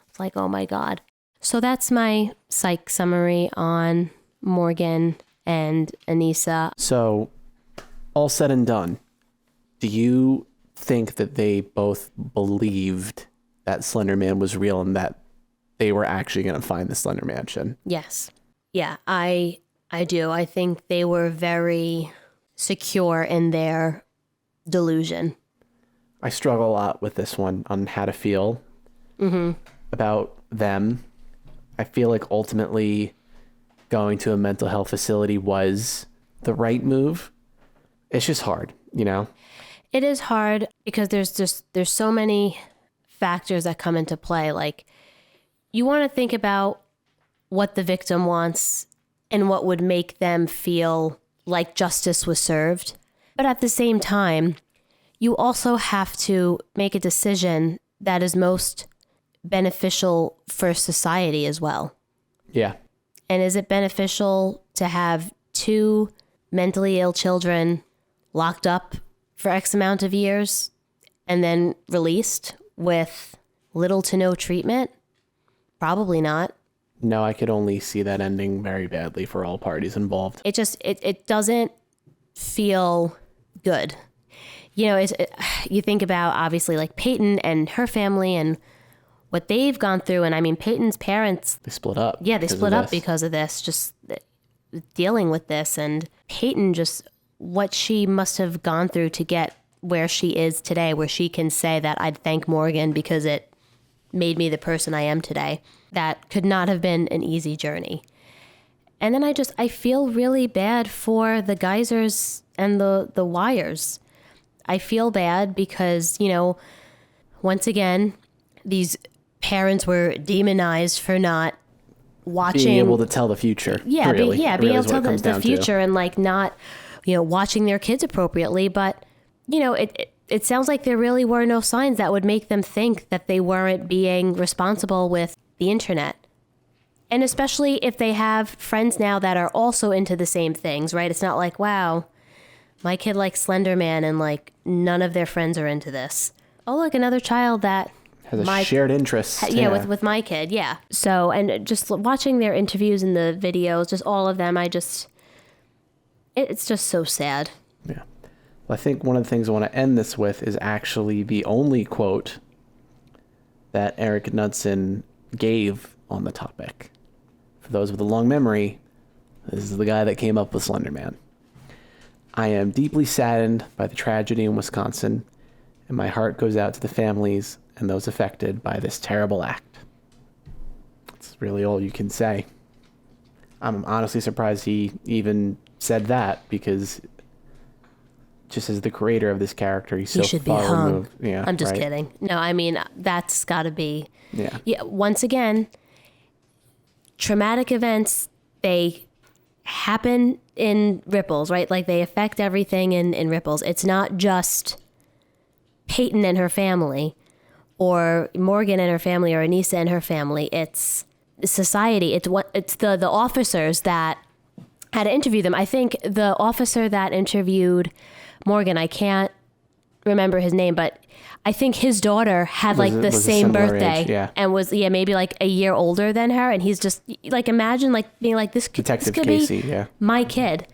It's like, oh my God. So that's my psych summary on Morgan and Anisa. So all said and done, do you think that they both believed that Slender Man was real and that they were actually going to find the Slender Mansion. Yes. Yeah, I do. I think they were very secure in their delusion. I struggle a lot with this one on how to feel about them. I feel like ultimately going to a mental health facility was the right move. It's just hard, you know? It is hard because there's so many factors that come into play. Like, you want to think about what the victim wants and what would make them feel like justice was served. But at the same time, you also have to make a decision that is most beneficial for society as well. Yeah. And is it beneficial to have 2 mentally ill children locked up for X amount of years and then released with little to no treatment? Probably not. No, I could only see that ending very badly for all parties involved. It doesn't feel good. You know, you think about obviously like Peyton and her family and what they've gone through. And I mean, Peyton's parents, They split up. yeah, they split up because of this, just dealing with this. And Peyton, just what she must have gone through to get where she is today, where she can say that I'd thank Morgan because it made me the person I am today. That could not have been an easy journey. And then I feel really bad for the Geysers and the Weiers. I feel bad because, you know, once again, these parents were demonized for not watching. Being able to tell the future. Yeah, really. being able to tell the future to. and like not, you know, watching their kids appropriately. But, you know, it sounds like there really were no signs that would make them think that they weren't being responsible with the internet. And especially if they have friends now that are also into the same things, right? It's not like, wow, my kid likes Slender Man and like none of their friends are into this. Oh, look, another child that has a shared interest. Yeah, with my kid, yeah. So, and just watching their interviews and the videos, just all of them, it's just so sad. Yeah. Well, I think one of the things I want to end this with is actually the only quote that Eric Knudsen gave on the topic. For those with a long memory, this is the guy that came up with Slender Man. I am deeply saddened by the tragedy in Wisconsin, and my heart goes out to the families and those affected by this terrible act. That's really all you can say. I'm honestly surprised he even said that, because just as the creator of this character, he's so far removed. Yeah, I'm just kidding. No, I mean, that's got to be... Yeah. Once again, traumatic events, they happen in ripples, right? Like they affect everything in ripples. It's not just Peyton and her family or Morgan and her family or Anisa and her family. It's society. It's the officers that had to interview them. I think the officer that interviewed Morgan, I can't remember his name, but I think his daughter had like the same birthday and was maybe like a year older than her, and he's just like, imagine like being like, this could Casey, be my kid.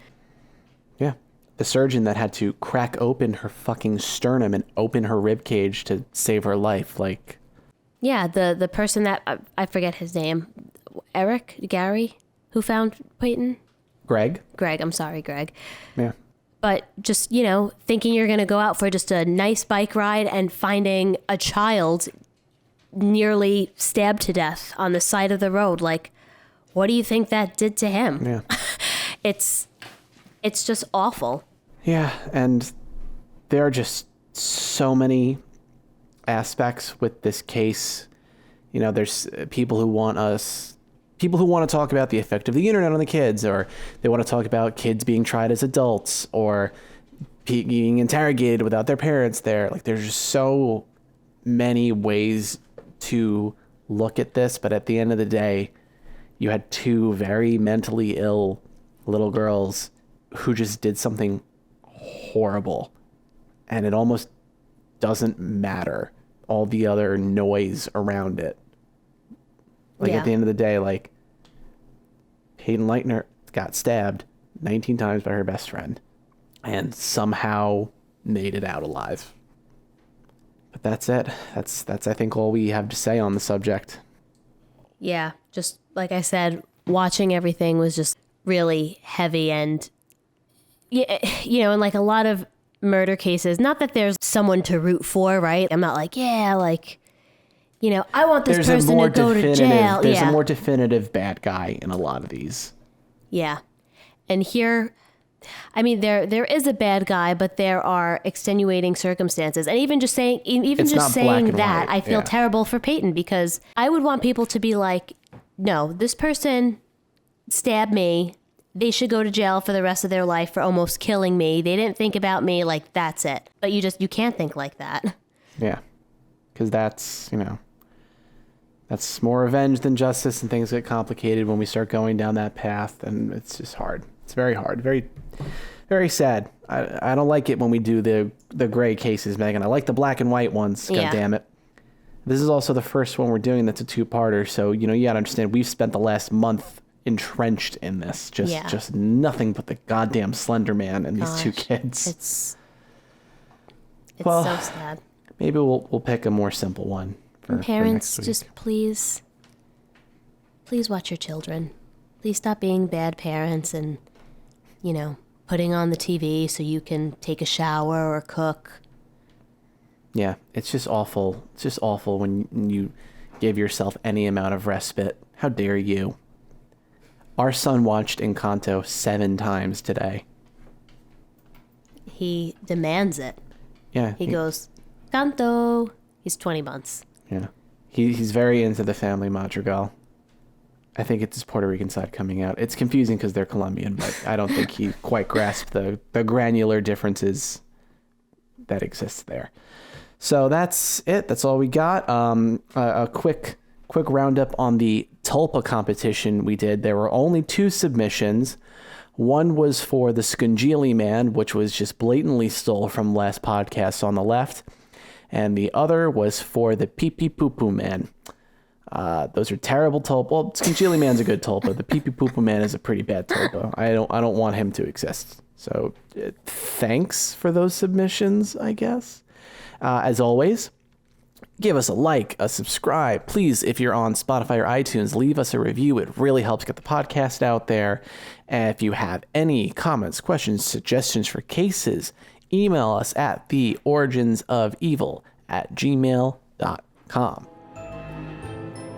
Yeah. The surgeon that had to crack open her fucking sternum and open her rib cage to save her life, like. Yeah, the person that I forget his name, Gary, who found Peyton. Greg, I'm sorry, Greg. Yeah. But just, you know, thinking you're going to go out for just a nice bike ride and finding a child nearly stabbed to death on the side of the road. Like, what do you think that did to him? Yeah. It's just awful. Yeah. And there are just so many aspects with this case. You know, there's people who want to talk about the effect of the internet on the kids, or they want to talk about kids being tried as adults or being interrogated without their parents there. Like, there's just so many ways to look at this. But at the end of the day, you had 2 very mentally ill little girls who just did something horrible. And it almost doesn't matter all the other noise around it. Like, at the end of the day, like, Hayden Leitner got stabbed 19 times by her best friend and somehow made it out alive. But that's it. That's I think all we have to say on the subject. Yeah, just like I said, watching everything was just really heavy, and in like a lot of murder cases, not that there's someone to root for, right? I'm not like, I want this person to go to jail. There's a more definitive bad guy in a lot of these. Yeah. And here, I mean, there is a bad guy, but there are extenuating circumstances. And even just saying that, I feel terrible for Peyton, because I would want people to be like, no, this person stabbed me. They should go to jail for the rest of their life for almost killing me. They didn't think about me. Like, that's it. But you can't think like that. Yeah. Because that's more revenge than justice, and things get complicated when we start going down that path, and it's just hard. It's very hard. Very, very sad. I don't like it when we do the gray cases, Megan. I like the black and white ones. God damn it. This is also the first one we're doing that's a two-parter, so, you gotta understand, we've spent the last month entrenched in this. Just nothing but the goddamn Slender Man and these two kids. It's so sad. Maybe we'll pick a more simple one. Parents, just please watch your children. Please stop being bad parents and, putting on the TV so you can take a shower or cook. Yeah, it's just awful. It's just awful when you give yourself any amount of respite. How dare you? Our son watched Encanto 7 times today. He demands it. Yeah. He goes, Canto. He's 20 months. Yeah. He's very into the family madrigal. I think it's his Puerto Rican side coming out. It's confusing because they're Colombian, but I don't think he quite grasped the granular differences that exist there. So that's it. That's all we got. A quick roundup on the Tulpa competition we did. There were only 2 submissions. One was for the Scungili Man, which was just blatantly stole from last podcast on the left. And the other was for the Pee Pee Poo Poo Man. Those are terrible tulpa. Well, Scungili Man's a good tulpa. The Pee Pee Poo Poo Man is a pretty bad tulpa. I don't want him to exist. So thanks for those submissions, I guess. As always, give us a like, a subscribe. Please, if you're on Spotify or iTunes, leave us a review. It really helps get the podcast out there. And if you have any comments, questions, suggestions for cases, email us at theoriginsofevil@gmail.com.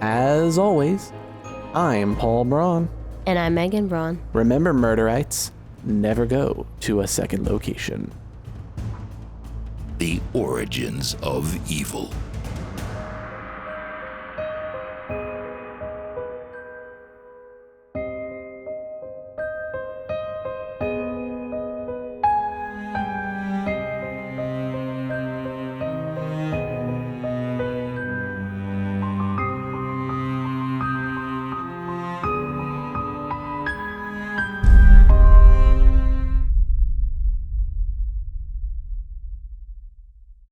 As always, I'm Paul Braun. And I'm Megan Braun. Remember, murderites, never go to a second location. The Origins of Evil.